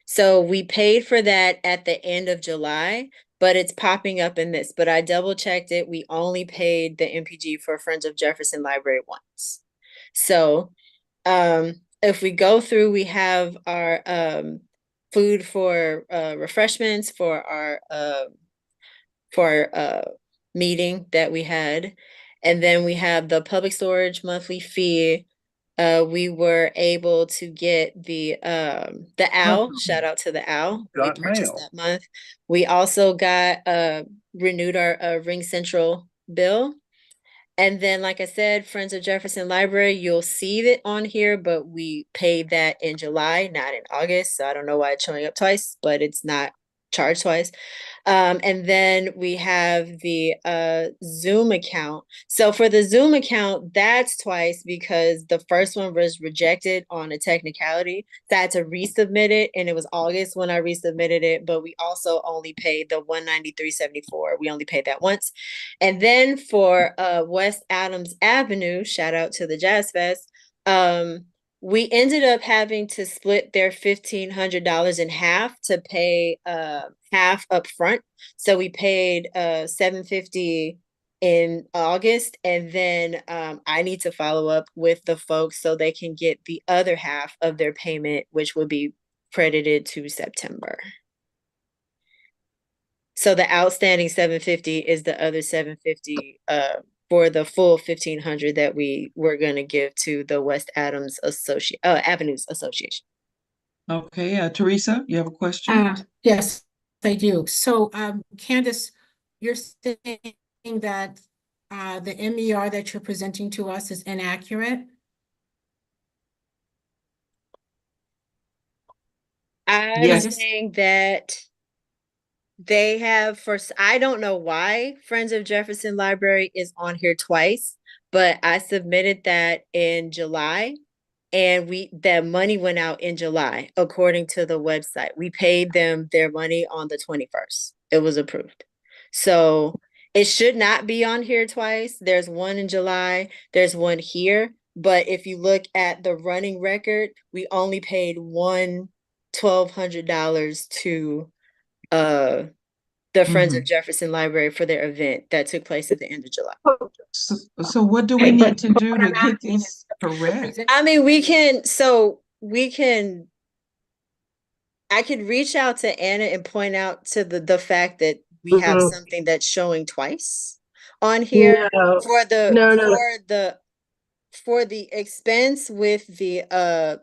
So we paid for that at the end of July, but it's popping up in this. But I double checked it. We only paid the MPG for Friends of Jefferson Library once. So if we go through, we have our food for refreshments for our meeting that we had. And then we have the public storage monthly fee. We were able to get the owl. Shout out to the owl. We purchased that month. We also got renewed our Ring Central bill. And then, like I said, Friends of Jefferson Library, you'll see it on here, but we paid that in July, not in August. So I don't know why it's showing up twice, but it's not charged twice. And then we have the Zoom account. So for the Zoom account, that's twice because the first one was rejected on a technicality. So I had to resubmit it, and it was August when I resubmitted it, but we also only paid the $193.74. We only paid that once. And then for West Adams Avenue, shout out to the Jazz Fest, we ended up having to split their $1,500 in half to pay half up front. So we paid $750 in August, and then I need to follow up with the folks so they can get the other half of their payment, which will be credited to September. So the outstanding $750 is the other $750 for the full $1,500 that we were going to give to the West Adams Avenues Association. Okay, Teresa, you have a question? Yes, I do. So, Candace, you're saying that the MER that you're presenting to us is inaccurate? I'm saying that they have I don't know why Friends of Jefferson Library is on here twice, but I submitted that in July, and that money went out in July, according to the website. We paid them their money on the 21st. It was approved. So it should not be on here twice. There's one in July, there's one here. But if you look at the running record, we only paid $1,200 to the Friends of Jefferson Library for their event that took place at the end of July. So what do we need to do to get this correct? I mean, I could reach out to Anna and point out to the fact that we have something that's showing twice on here for the expense with the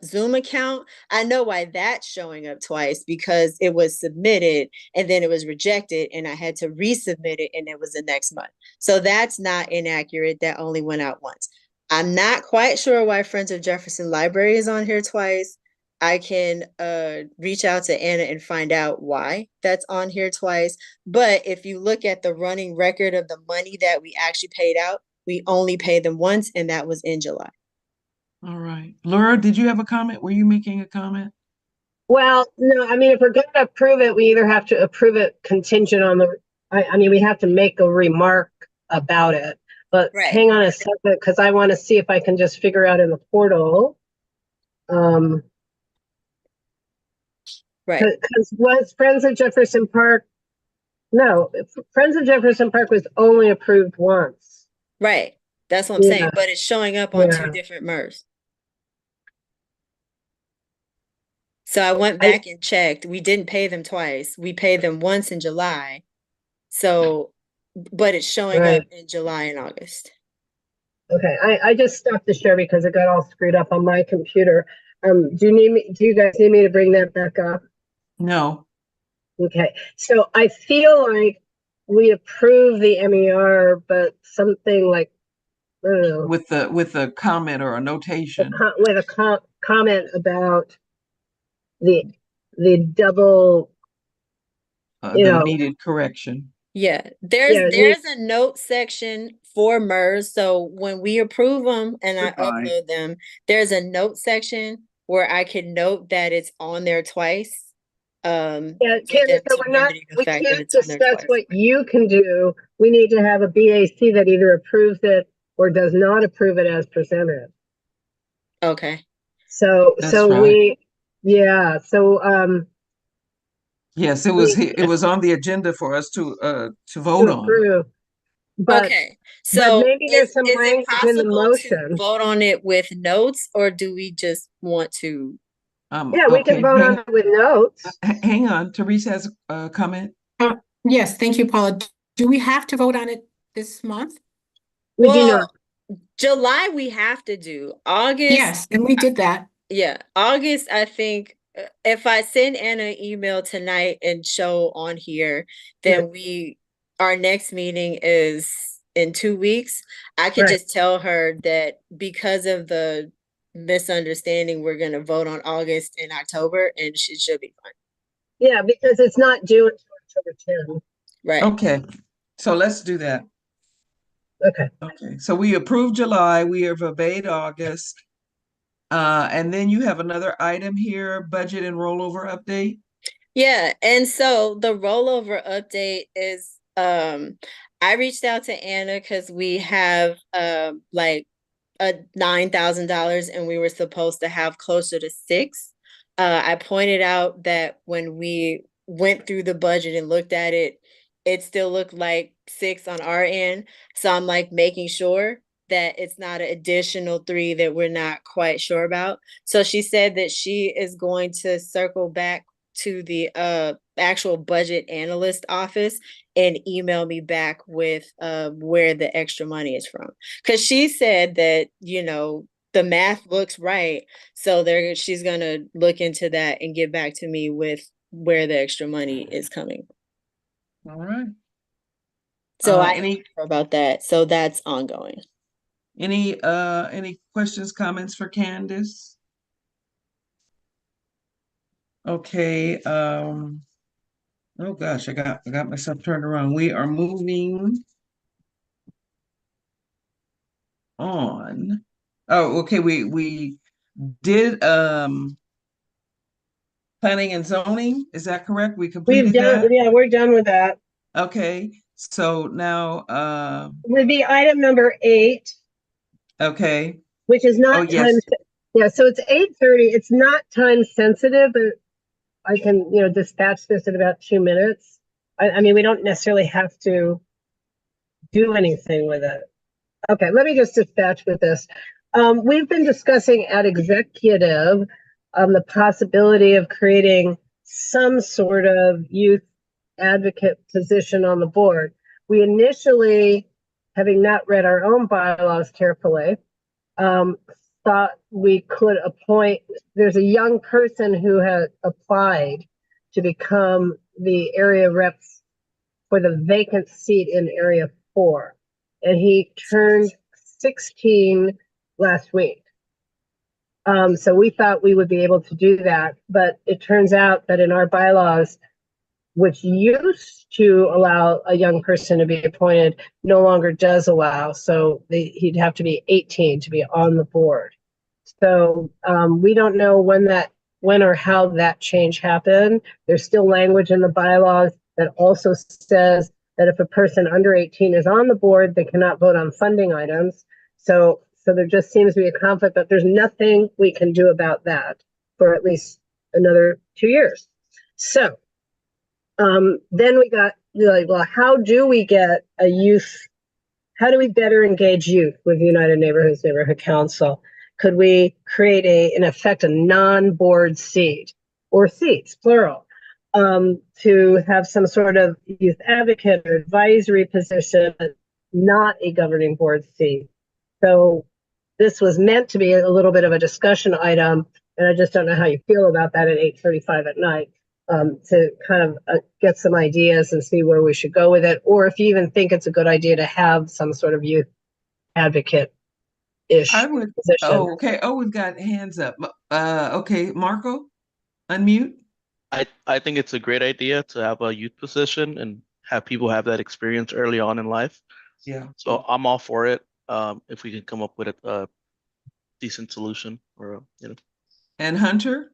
Zoom account. I know why that's showing up twice, because it was submitted and then it was rejected, and I had to resubmit it, and it was the next month. So that's not inaccurate. That only went out once. I'm not quite sure why Friends of Jefferson Library is on here twice. I can reach out to Anna and find out why that's on here twice. But if you look at the running record of the money that we actually paid out, we only paid them once, and that was in July. All right. Laura, did you have a comment? Were you making a comment? Well, no, I mean, if we're going to approve it, we either have to approve it contingent on I mean, we have to make a remark about it. But hang on a second, because I want to see if I can just figure out in the portal. Right. Because was Friends of Jefferson Park, no, Friends of Jefferson Park was only approved once. Right. That's what I'm saying. But it's showing up on two different MERS. So I went back and checked. We didn't pay them twice. We paid them once in July. So, but it's showing up in July and August. Okay, I just stopped the share because it got all screwed up on my computer. Do you guys need me to bring that back up? No. Okay, so I feel like we approve the MER, but something like, I don't know. With a comment or a notation. With a comment about the double, the needed correction. Yeah, there's a note section for MERS. So when we approve them and I upload them, there's a note section where I can note that it's on there twice. Candace, so we can't discuss what you can do. We need to have a BAC that either approves it or does not approve it as presented. Okay. So yes, it was on the agenda for us to vote on. But, okay, so maybe there's some language in the motion. To vote on it with notes, or do we just want to? We can vote on it with notes. Hang on, Teresa has a comment. Yes, thank you, Paula. Do we have to vote on it this month? We do not. July we have to do. August. Yes, and we did that. Yeah, August, I think if I send Anna an email tonight and show on here, then our next meeting is in 2 weeks. I can just tell her that because of the misunderstanding, we're going to vote on August and October, and she should be fine. Yeah, because it's not due until October 10. Right. Okay, so let's do that. Okay. Okay, so we approved July, we have obeyed August. And then you have another item here, budget and rollover update. Yeah, and so the rollover update is I reached out to Anna because we have like a $9,000 and we were supposed to have closer to six. I pointed out that when we went through the budget and looked at it, it still looked like six on our end. So I'm like making sure that it's not an additional three that we're not quite sure about. So she said that she is going to circle back to the actual budget analyst office and email me back with where the extra money is from. Because she said that, you know, the math looks right. So she's going to look into that and get back to me with where the extra money is coming. All right. So I any asked her about that. So that's ongoing. Any questions, comments for Candace? Okay, oh gosh, I got myself turned around. We are moving on. Oh, okay, we did planning and zoning, is that correct? We completed that? Yeah, we're done with that. Okay, so now would be item number 8. Okay. Which is not Oh, yes. yeah, so it's 8:30. It's not time sensitive, but I can, dispatch this in about 2 minutes. I mean, we don't necessarily have to do anything with it. Okay, let me just dispatch with this. We've been discussing at executive the possibility of creating some sort of youth advocate position on the board. We initially, having not read our own bylaws carefully, thought we could appoint, there's a young person who had applied to become the area rep for the vacant seat in area 4. And he turned 16 last week. So we thought we would be able to do that, but it turns out that in our bylaws, which used to allow a young person to be appointed, no longer does allow. So he'd have to be 18 to be on the board. So we don't know when or how that change happened. There's still language in the bylaws that also says that if a person under 18 is on the board, they cannot vote on funding items. So there just seems to be a conflict, but there's nothing we can do about that for at least another 2 years. So then we got like, well, how do we get how do we better engage youth with United Neighborhoods Neighborhood Council? Could we create in effect, a non-board seat or seats, plural, to have some sort of youth advocate or advisory position, not a governing board seat? So this was meant to be a little bit of a discussion item, and I just don't know how you feel about that at 8:35 at night, to kind of get some ideas and see where we should go with it, or if you even think it's a good idea to have some sort of youth advocate-ish position. Oh, okay. Oh, we've got hands up. Okay, Marco, unmute. I think it's a great idea to have a youth position and have people have that experience early on in life. Yeah. So I'm all for it. If we can come up with a decent solution or, And Hunter?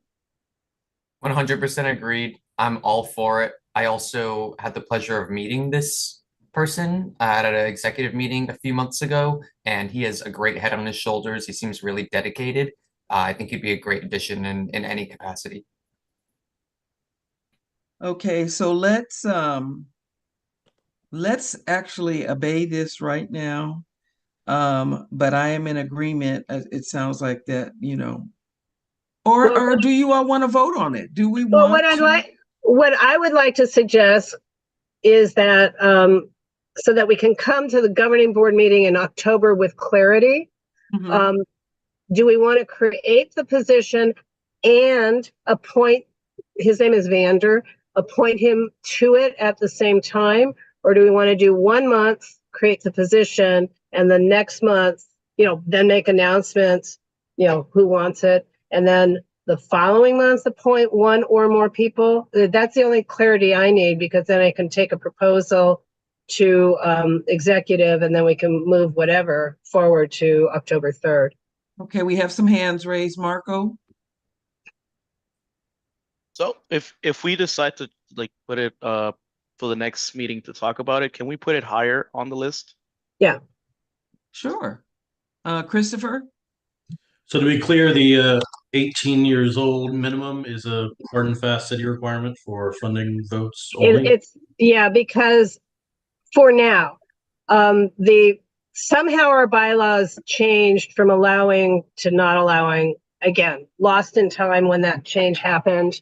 100% agreed. I'm all for it. I also had the pleasure of meeting this person at an executive meeting a few months ago, and he has a great head on his shoulders. He seems really dedicated. I think he'd be a great addition in any capacity. Okay, so let's actually obey this right now. But I am in agreement. It sounds like that, or do you all want to vote on it? Do we want what I would like to suggest is that so that we can come to the governing board meeting in October with clarity. Do we want to create the position and appoint, his name is Vander, appoint him to it at the same time? Or do we want to do 1 month, create the position, and the next month, then make announcements, who wants it, and then the following month appoint one or more people. That's the only clarity I need, because then I can take a proposal to executive, and then we can move whatever forward to October 3rd. Okay, we have some hands raised. Marco? So if we decide to like put it for the next meeting to talk about it, can we put it higher on the list? Yeah. Sure. Christopher? So to be clear, the 18 years old minimum is a hard and fast city requirement for funding votes only? It's, yeah, because for now, somehow our bylaws changed from allowing to not allowing, again, lost in time when that change happened.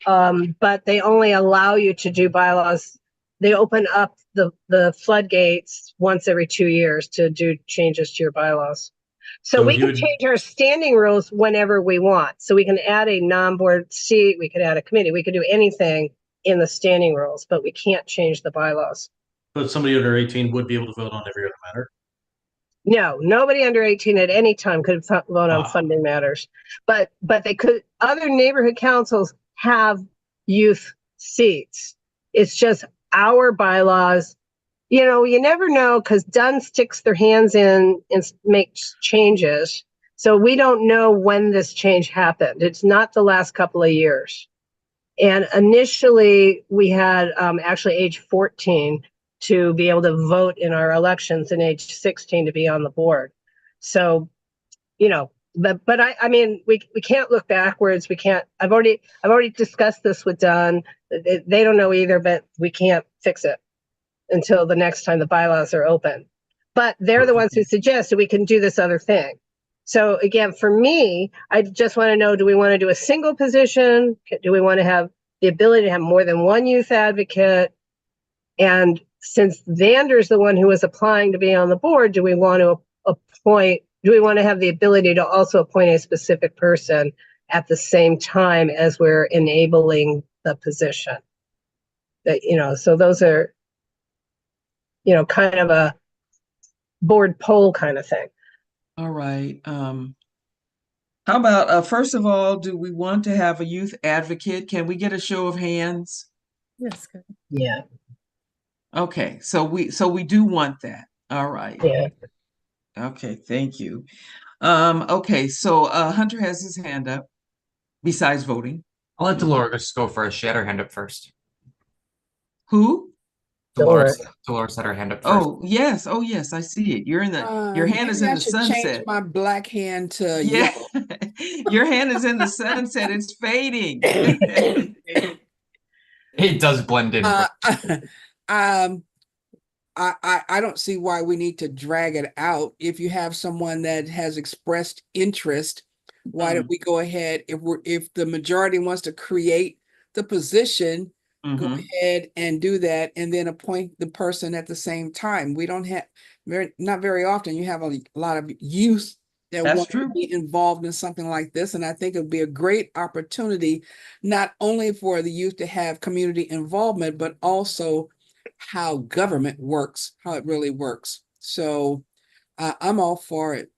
But they only allow you to do bylaws. They open up the floodgates once every 2 years to do changes to your bylaws. So we can change our standing rules whenever we want. So we can add a non-board seat, we could add a committee, we could do anything in the standing rules, but we can't change the bylaws. But somebody under 18 would be able to vote on every other matter? No, nobody under 18 at any time could vote on funding matters, but they could. Other neighborhood councils have youth seats. It's just our bylaws. You know, you never know, because Dunn sticks their hands in and makes changes. So we don't know when this change happened. It's not the last couple of years. And initially we had actually age 14 to be able to vote in our elections, and age 16 to be on the board. So, you know, but I mean, we can't look backwards. We can't. I've already discussed this with Don. They don't know either, but we can't fix it until the next time the bylaws are open. But they're the ones who suggested we can do this other thing. So again, for me, I just want to know, do we want to do a single position? Do we want to have the ability to have more than one youth advocate? And since Vander's the one who was applying to be on the board, do we want to have the ability to also appoint a specific person at the same time as we're enabling the position? That, you know, so those are, you know, kind of a board poll kind of thing. All right. How about, first of all, do we want to have a youth advocate? Can we get a show of hands? Yes. Yeah. Okay, so we do want that. All right. Yeah. Okay, thank you. Okay, so Hunter has his hand up besides voting. I'll let Dolores go first. She had her hand up first. Who? Dolores had her hand up first. Oh yes, I see it. You're in the your hand is Maybe in I the should sunset. change my black hand to Yeah. yellow. Your hand is in the sunset. It's fading. It does blend in. I don't see why we need to drag it out. If you have someone that has expressed interest, why don't we go ahead? If the majority wants to create the position, go ahead and do that, and then appoint the person at the same time. We don't have not very often you have a lot of youth that want to be involved in something like this, and I think it would be a great opportunity, not only for the youth to have community involvement, but also how government works, how it really works. So I'm all for it.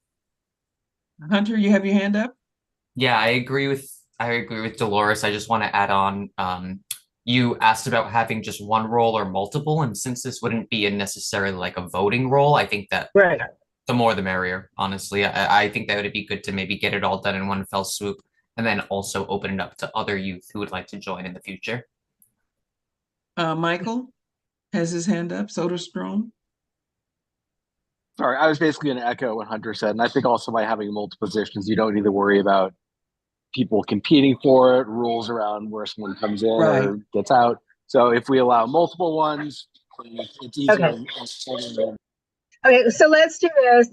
Hunter, you have your hand up? Yeah, I agree with Dolores. I just want to add on, you asked about having just one role or multiple, and since this wouldn't be necessarily like a voting role, I think that the more the merrier, honestly. I think that would be good to maybe get it all done in one fell swoop, and then also open it up to other youth who would like to join in the future. Michael has his hand up. Soderstrom. Sorry, I was basically going to echo what Hunter said, and I think also by having multiple positions, you don't need to worry about people competing for it, rules around where someone comes in or gets out. So if we allow multiple ones, it's easier. Okay, so let's do this.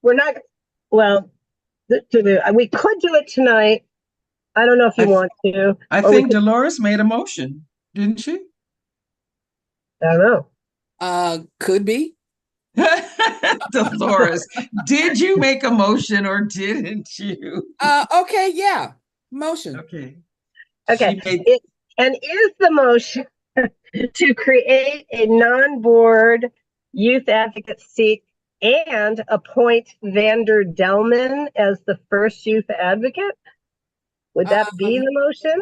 We're not, well, we could do it tonight. I don't know if you want to. I think Dolores made a motion, didn't she? I don't know. Could be. Dolores, did you make a motion or didn't you? Okay, yeah. Motion. Okay. And is the motion to create a non-board youth advocate seat and appoint Vander Delman as the first youth advocate. Would that be the motion?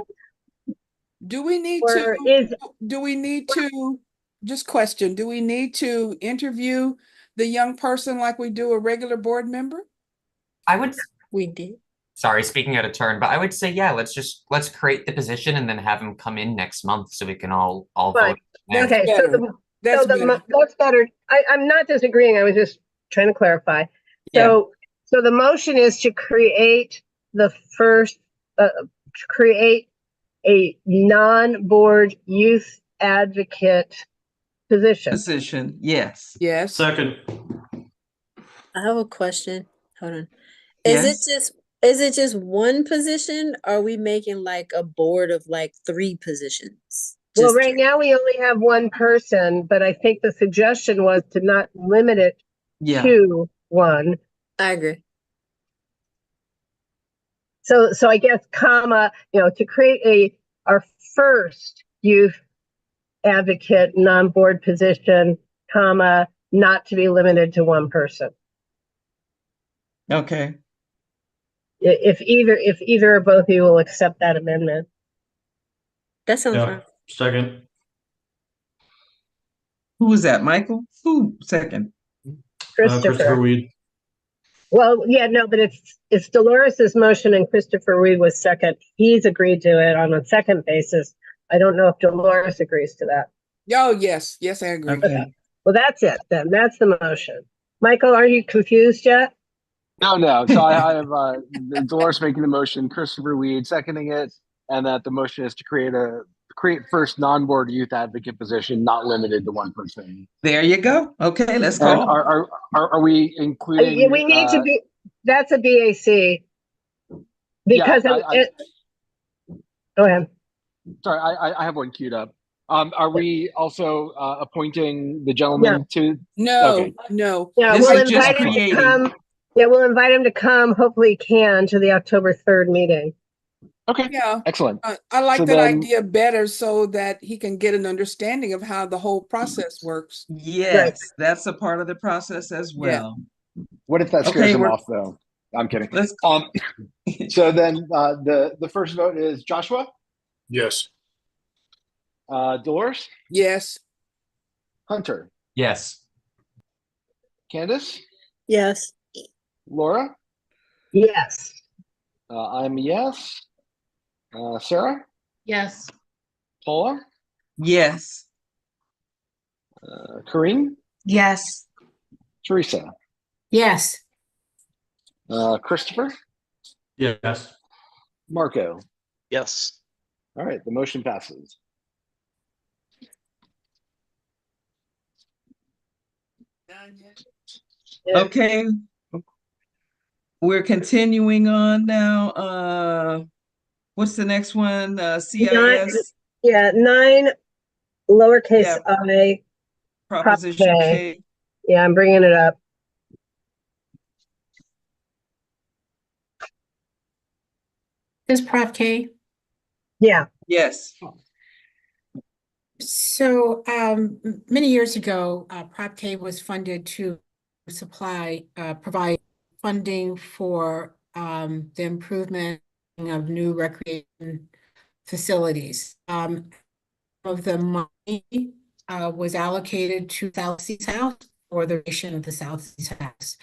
Do we need Or just question, do we need to interview the young person like we do a regular board member? We did. Sorry, speaking out of turn, but I would say, yeah, let's create the position and then have him come in next month so we can all Fine. vote. there. Okay, That's better. that's better. I'm not disagreeing. I was just trying to clarify. So the motion is to create the first, create a non-board youth advocate position. Yes. Yes. Second. I have a question. Hold on. Yes. Is it just one position? Or are we making like a board of like 3 positions? Well, right now we only have one person, but I think the suggestion was to not limit it to one. I agree. So I guess, to create our first youth advocate non-board position, not to be limited to one person. Okay. If either or both of you will accept that amendment. That sounds fine. Second. Who was that, Michael? Who second? Christopher Weed. Well, yeah, no, but it's Dolores's motion and Christopher Reed was second. He's agreed to it on a second basis. I don't know if Dolores agrees to that. Oh, yes. Yes, I agree. Okay. Well, that's it then. That's the motion. Michael, are you confused yet? No. So I have Dolores making the motion, Christopher Weed seconding it, and that the motion is to create first non-board youth advocate position, not limited to one person. There you go. Okay, let's And call. are we including? We need to be. That's a BAC. Because go ahead. Sorry, I have one queued up. Are we also appointing the gentleman to? No, okay. no. Yeah, we'll invite him to come. Yeah, we'll invite him to come. Hopefully, he can to the October 3rd meeting. Okay. Yeah. Excellent. I like So that then- idea better so that he can get an understanding of how the whole process works. Yes, that's a part of the process as well. What if that scares him off, though? I'm kidding. So then the first vote is Joshua? Yes. Dolores? Yes. Hunter? Yes. Candace? Yes. Laura? Yes. I'm a yes. Sarah? Yes. Paula? Yes. Corinne? Yes. Teresa? Yes. Christopher? Yes. Marco? Yes. All right, the motion passes. Okay. We're continuing on now. What's the next one? CIS? 9 lowercase I. Proposition K. Yeah, I'm bringing it up. This Prop K. Yeah. Yes. So many years ago, Prop K was funded to provide funding for the improvement of new recreation facilities. Of the money was allocated to South Seas House for the renovation of the South Seas House.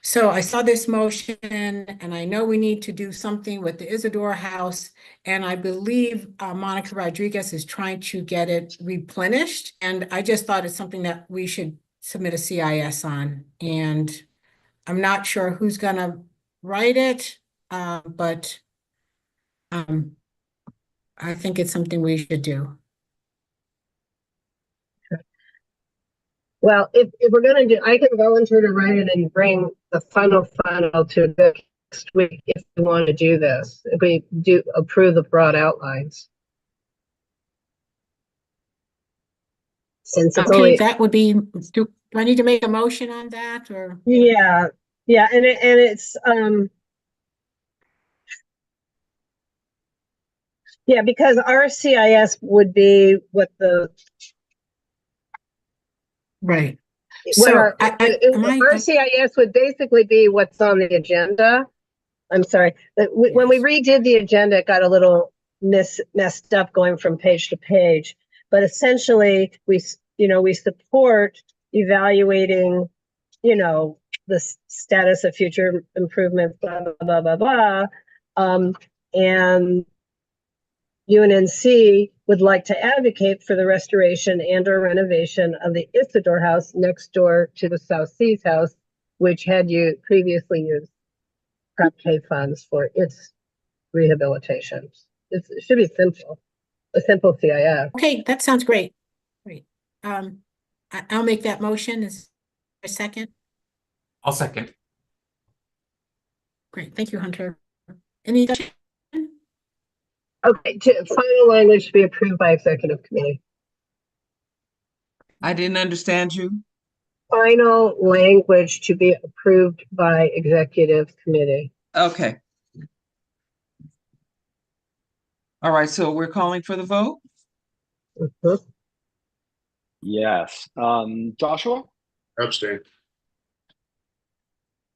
So I saw this motion and I know we need to do something with the Isidore House. And I believe Monica Rodriguez is trying to get it replenished. And I just thought it's something that we should submit a CIS on. And I'm not sure who's gonna write it, but I think it's something we should do. Well, if we're going to do, I can volunteer to write it and bring the final to next week if we want to do this. If we do approve the broad outlines. Since it's Okay, only that would be, do I need to make a motion on that or? Yeah, and it's yeah, because our CIS would be what the Right. So Well, our I CIS would basically be what's on the agenda. I'm sorry, but when we redid the agenda, it got a little messed up going from page to page. But essentially, we support evaluating, the status of future improvements, blah, blah, blah, blah, blah. And UNNC would like to advocate for the restoration and or renovation of the Isidore House next door to the South Seas House, which had you previously used Prop K funds for its rehabilitation. It should be simple, a simple CIF. Okay, that sounds great. Great. I'll make that motion. Is there a second? I'll second. Great, thank you, Hunter. Any discussion? Okay, final language to be approved by executive committee. I didn't understand you. Final language to be approved by executive committee. Okay. All right, so we're calling for the vote? Yes. Joshua? Abstain.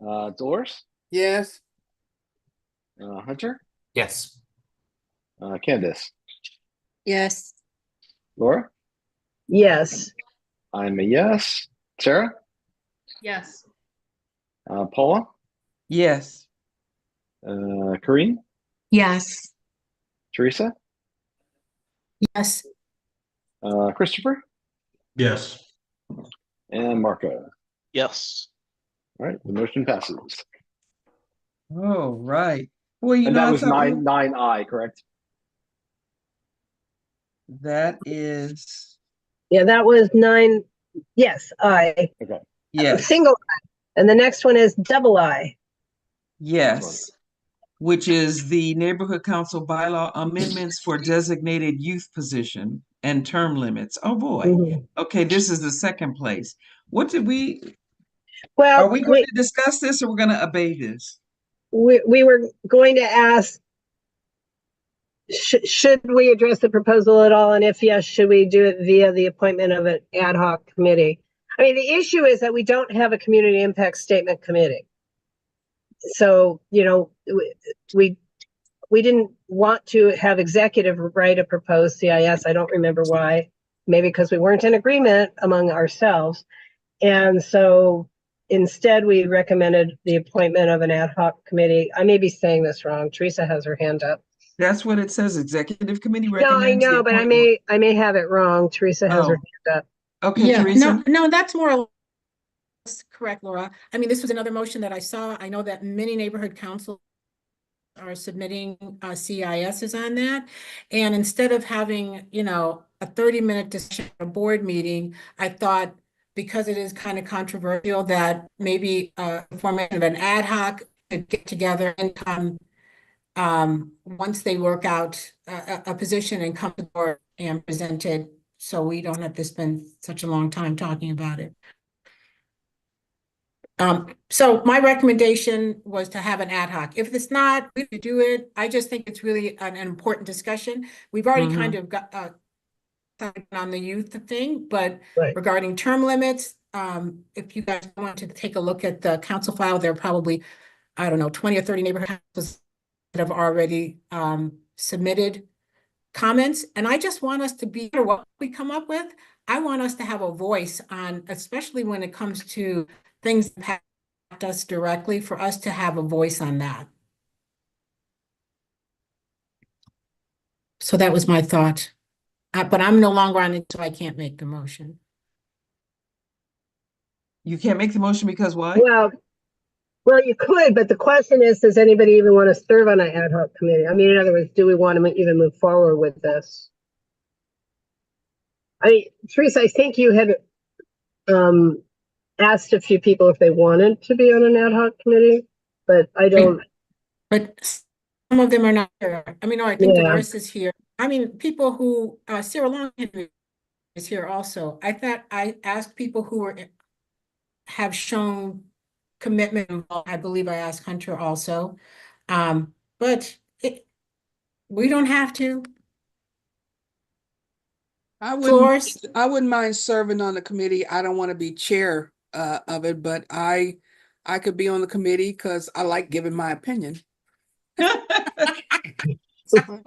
Dolores? Yes. Hunter? Yes. Candace? Yes. Laura? Yes. I'm a yes. Sarah? Yes. Paula? Yes. Corinne? Yes. Teresa? Yes. Christopher? Yes. And Marco? Yes. All right, the motion passes. Oh, right. Well, And that I was thought 9I, correct? that is, Yeah, that was 9. Yes, I. Okay. yes, Single I. And the next one is double I. yes, which is the neighborhood council bylaw amendments for designated youth position and term limits. Oh, boy. Okay, this is the second place. What did we, Well, are we going to discuss this or we're going to obey this? we were going to ask, should we address the proposal at all? And if yes, should we do it via the appointment of an ad hoc committee? I mean, the issue is that we don't have a community impact statement committee. So, we didn't want to have executive write a proposed CIS. I don't remember why. Maybe because we weren't in agreement among ourselves. And so instead, we recommended the appointment of an ad hoc committee. I may be saying this wrong. Teresa has her hand up. That's what it says. Executive committee No, recommends. I know, but I may have it wrong. Teresa has her Oh. hand up. Okay, Yeah, Teresa. no, that's more or less correct, Laura. I mean, this was another motion that I saw. I know that many neighborhood councils are submitting CISs on that. And instead of having, a 30-minute discussion at a board meeting, I thought because it is kind of controversial that maybe formation of an ad hoc could get together and come once they work out a position and come to the board and present it, so we don't have to spend such a long time talking about it. So my recommendation was to have an ad hoc. If it's not, we could do it. I just think it's really an important discussion. We've already kind of got on the youth thing, but regarding term limits, if you guys want to take a look at the council file, there are probably, I don't know, 20 or 30 neighborhood councils that have already submitted comments. And I just want us to be, no matter what we come up with, I want us to have a voice on, especially when it comes to things that impact us directly, for us to have a voice on that. So that was my thought. But I'm no longer on it, so I can't make the motion. You can't make the motion because why? Well, you could, but the question is, does anybody even want to serve on an ad hoc committee? I mean, in other words, do we want to even move forward with this? I mean, Teresa, I think you had asked a few people if they wanted to be on an ad hoc committee, but I don't. But some of them are not here. I mean, I think Dolores is here. I mean, people who, Sarah Long is here also. I thought I asked people who have shown commitment. I believe I asked Hunter also. But we don't have to. I wouldn't mind serving on the committee. I don't want to be chair of it, but I could be on the committee because I like giving my opinion.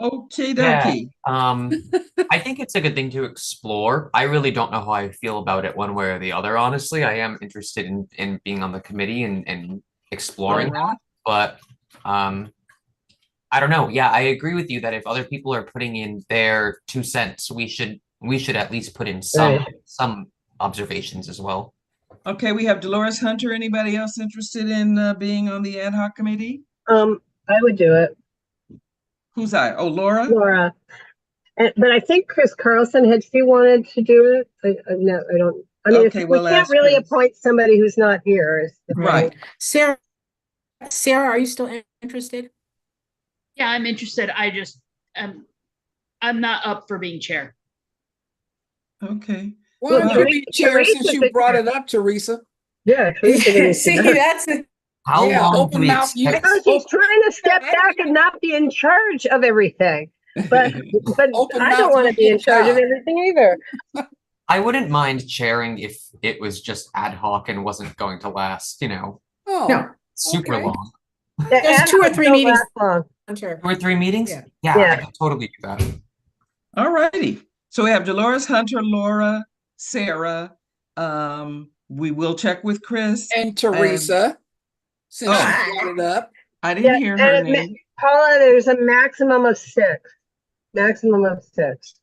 Okay, Yeah. dokie. I think it's a good thing to explore. I really don't know how I feel about it one way or the other, honestly. I am interested in being on the committee and exploring All right. that, but I don't know. Yeah, I agree with you that if other people are putting in their 2 cents, we should at least put in Right. some observations as well. Okay, we have Dolores Hunter. Anybody else interested in being on the ad hoc committee? I would do it. Who's I? Oh, Laura? Laura. But I think Chris Carlson had she wanted to do it. No, I don't. I mean, Okay, we well, can't ask really Chris. appoint somebody who's not here. Is the Right. thing. Sarah, are you still interested? Yeah, I'm interested. I just I'm not up for being chair. Okay. Why don't you be chair Teresa's since you the brought chair. it up, Teresa? Yeah, Teresa can See, do that. that's it. How Yeah, long do open we mouth, you- expect? Because he's trying to step back and not be in charge of everything. But Open I mouth, don't want you to be in get a charge of job. everything either. I wouldn't mind chairing if it was just ad hoc and wasn't going to last, Oh, No. super okay. long. The There's ad 2 or hoc 3 don't meetings. last long. Hunter. 2 or 3 meetings? Yeah. Yeah, I Yeah. could totally do that. All righty. So we have Dolores Hunter, Laura, Sarah. We will check with Chris. And Teresa, since Oh. she brought it up. I didn't hear her and name. Paula, there's a maximum of 6. Maximum of 6.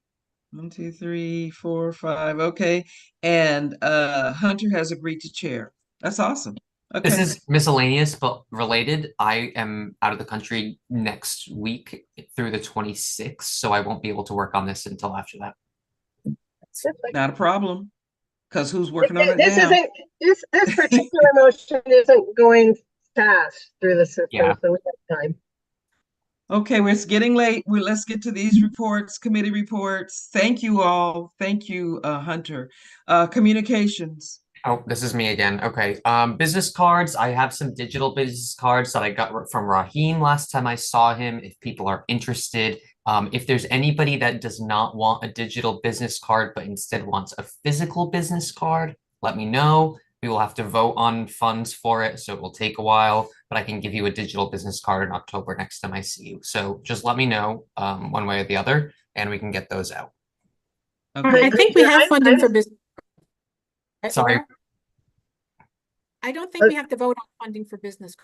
1, 2, 3, 4, 5. Okay. And Hunter has agreed to chair. That's awesome. Okay. This is miscellaneous but related. I am out of the country next week through the 26th, so I won't be able to work on this until after that. Not a problem. Because who's working on it This now? isn't this particular motion isn't going fast through the system, Yeah. so we have time. Okay, well, it's getting late. Let's get to these reports, committee reports. Thank you all. Thank you, Hunter. Communications. Oh, this is me again. Okay. Business cards. I have some digital business cards that I got from Raheem last time I saw him. If people are interested, if there's anybody that does not want a digital business card, but instead wants a physical business card, let me know. We will have to vote on funds for it, so it will take a while, but I can give you a digital business card in October next time I see you. So just let me know one way or the other, and we can get those out. Okay. I think we have funding for business. Sorry. I don't think we have to vote on funding for business.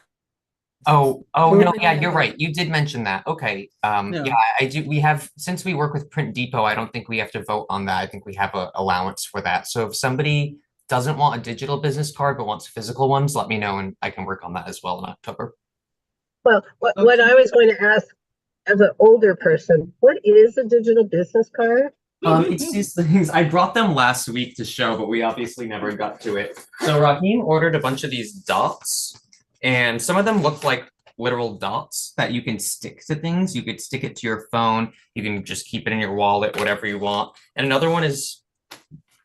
Oh, We're no, gonna yeah, get you're those. right. You did mention that. Okay. Yeah. Yeah, I do. We have, since we work with Print Depot, I don't think we have to vote on that. I think we have a allowance for that. So if somebody doesn't want a digital business card but wants physical ones, let me know and I can work on that as well in October. Well, what I was going to ask as an older person, what is a digital business card? It's these things. I brought them last week to show, but we obviously never got to it. So Raheem ordered a bunch of these dots, and some of them look like literal dots that you can stick to things. You could stick it to your phone. You can just keep it in your wallet, whatever you want. And another one is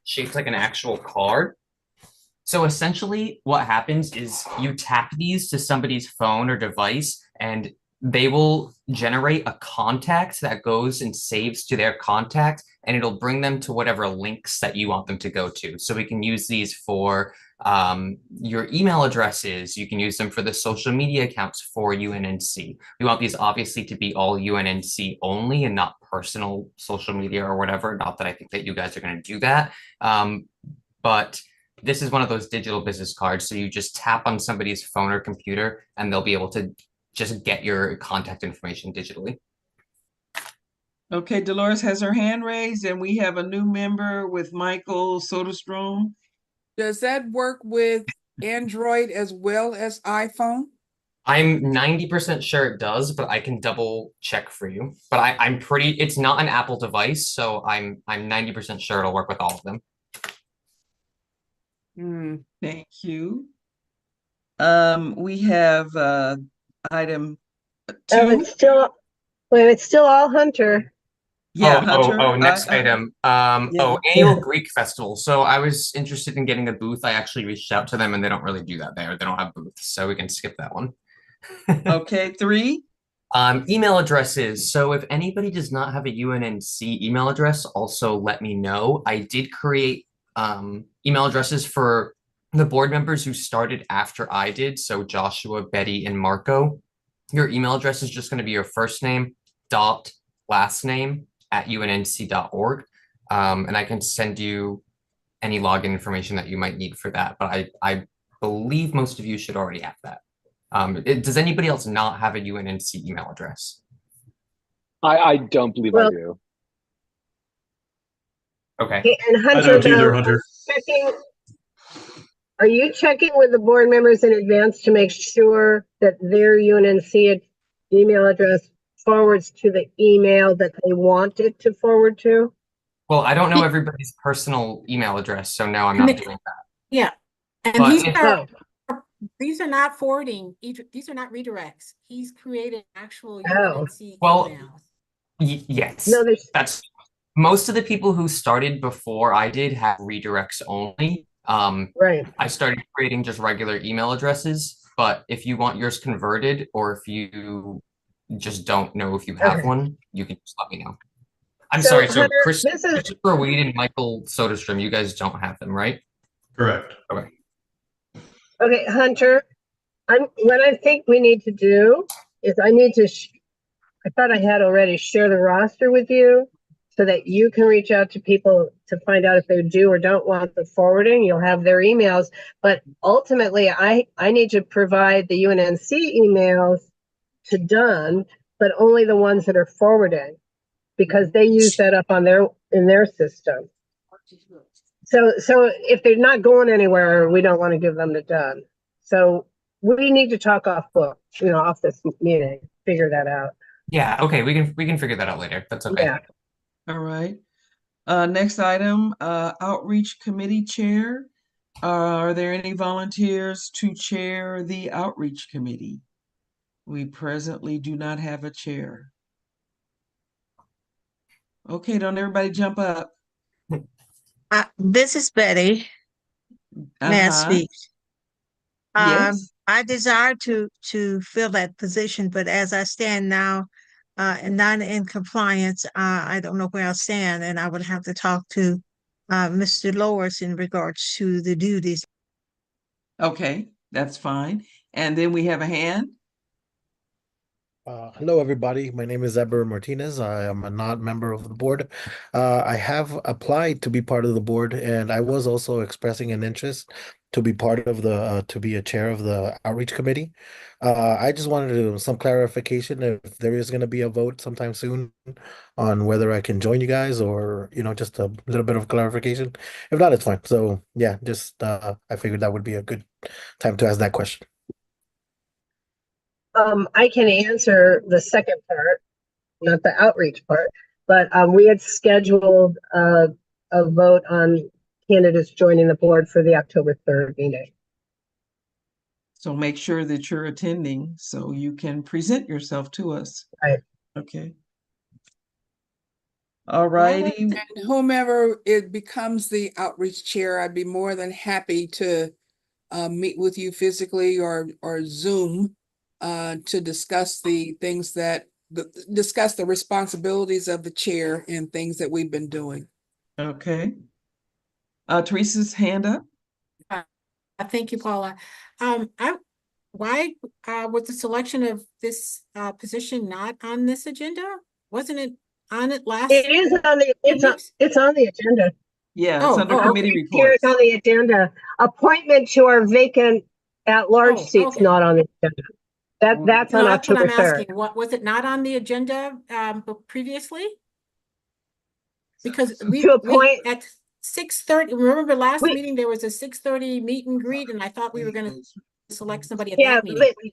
shaped like an actual card. So essentially what happens is you tap these to somebody's phone or device, and they will generate a contact that goes and saves to their contact, and it'll bring them to whatever links that you want them to go to. So we can use these for your email addresses. You can use them for the social media accounts for UNNC. We want these obviously to be all UNNC only and not personal social media or whatever. Not that I think that you guys are going to do that. But this is one of those digital business cards. So you just tap on somebody's phone or computer and they'll be able to just get your contact information digitally. Okay, Dolores has her hand raised, and we have a new member with Michael Soderstrom. Does that work with Android as well as iPhone? I'm 90% sure it does, but I can double check for you. But I'm pretty, it's not an Apple device, so I'm 90% sure it'll work with all of them. Thank you. We have item 2. It's still, well, it's still all Hunter. Yeah, Hunter. Next item. Annual Greek Festival. So I was interested in getting a booth. I actually reached out to them and they don't really do that there. They don't have booths, so we can skip that one. Okay, 3. Email addresses. So if anybody does not have a UNNC email address, also let me know. I did create email addresses for the board members who started after I did, so Joshua, Betty, and Marco, your email address is just going to be your first name dot last name at unnc.org. And I can send you any login information that you might need for that. But I believe most of you should already have that. Does anybody else not have a UNNC email address? I don't believe I do. Okay. Okay, and I Hunter, don't either, though, Hunter. are you checking with the board members in advance to make sure that their UNNC email address forwards to the email that they want it to forward to? Well, I don't know everybody's personal email address, so no, I'm not doing that. Yeah, and But these are not forwarding. These are not redirects. He's created actual UNNC well, emails. yes, No, that's most of the people who started before I did have redirects only. Right. I started creating just regular email addresses, but if you want yours converted, or if you just don't know if you have one, you can just let me know. I'm So, sorry. So Hunter, Christopher Wade and Michael Soderstrom, you guys don't have them, right? Correct. Okay. Okay, Hunter, what I think we need to do is I need to, I thought I had already share the roster with you so that you can reach out to people to find out if they do or don't want the forwarding. You'll have their emails, but ultimately I need to provide the UNNC emails to Dunn, but only the ones that are forwarding because they use that up on in their system. So if they're not going anywhere, we don't want to give them to Dunn. So we need to talk off book, off this meeting, figure that out. Yeah, okay, we can figure that out later. That's okay. Yeah. All right. Next item, outreach committee chair. Are there any volunteers to chair the outreach committee? We presently do not have a chair. Okay, don't everybody jump up. This is Betty. May I speak? Yes. I desire to fill that position, but as I stand now, and not in compliance, I don't know where I stand, and I would have to talk to Mr. Lois in regards to the duties. Okay, that's fine. And then we have a hand. Hello, everybody. My name is Eber Martinez. I am a non-member of the board. I have applied to be part of the board, and I was also expressing an interest to be part of to be a chair of the outreach committee. I just wanted some clarification if there is going to be a vote sometime soon on whether I can join you guys or, just a little bit of clarification. If not, it's fine. So yeah, just I figured that would be a good time to ask that question. I can answer the second part, not the outreach part, but we had scheduled a vote on candidates joining the board for the October 3rd meeting. So make sure that you're attending so you can present yourself to us. Right. Okay. All righty. And whomever it becomes the outreach chair, I'd be more than happy to meet with you physically or Zoom to discuss the things discuss the responsibilities of the chair and things that we've been doing. Okay. Teresa's hand up. Thank you, Paula. Why was the selection of this position not on this agenda? Wasn't it on it last? It is on the it's on the agenda. Yeah, it's under committee Here reports. it's on the agenda. Appointment to our vacant at-large seats not on the agenda. That's on That's what October I'm 3rd. asking. What was it not on the agenda previously? Because we at 6:30. Remember last meeting there was a 6:30 meet and greet, and I thought we were going to select somebody at that meeting.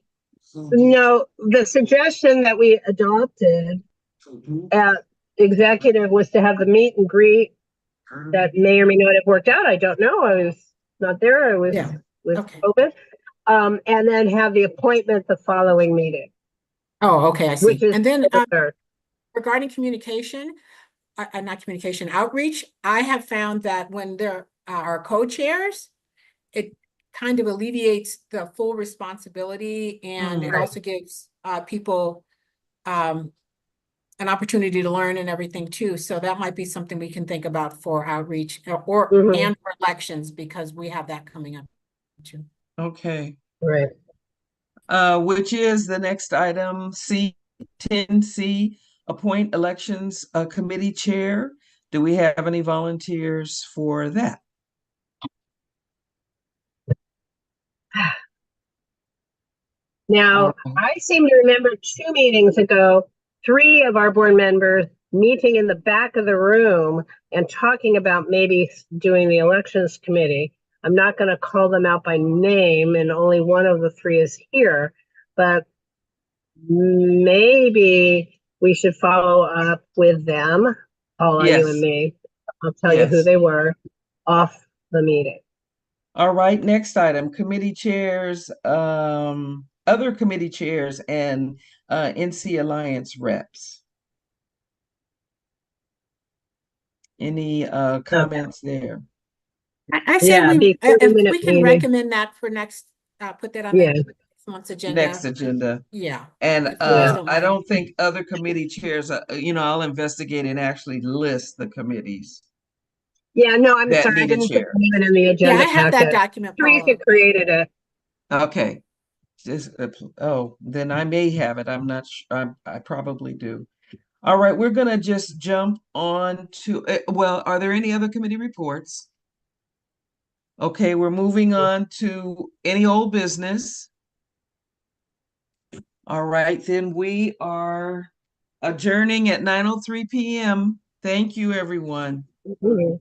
No, the suggestion that we adopted at executive was to have the meet and greet that may or may not have worked out. I don't know. I was not there. I was with COVID. And then have the appointment the following meeting. Oh, okay, I see. Which is and then regarding communication, not communication, outreach, I have found that when there are co-chairs, it kind of alleviates the full responsibility, and it also gives people an opportunity to learn and everything too. So that might be something we can think about for outreach and for elections, because we have that coming up. you. Okay. Right. Which is the next item, C10C, appoint elections committee chair. Do we have any volunteers for that? Now, I seem to remember 2 meetings ago, 3 of our board members meeting in the back of the room and talking about maybe doing the elections committee. I'm not going to call them out by name, and only one of the 3 is here, but maybe we should follow up with them, Paula, you and Yes. me. I'll tell you who Yes. they were off the meeting. All right, next item, committee chairs, other committee chairs and NC Alliance reps. Any comments there? I say Yeah, be if 30-minute we can meeting. recommend that for next, put that on Yeah. next month's agenda. Next agenda. Yeah. And if you guys I mind. don't think other committee chairs, I'll investigate and actually list the committees Yeah, no, I'm that sorry, I need a didn't put chair. them even in the agenda Yeah, I have that packet. document, Teresa Paula. created it. Okay. Just, then I may have it. I'm not sure. I probably do. All right, we're gonna just jump on to, well, are there any other committee reports? Okay, we're moving on to any old business. All right, then we are adjourning at 9:03 p.m. Thank you, everyone. Mhm.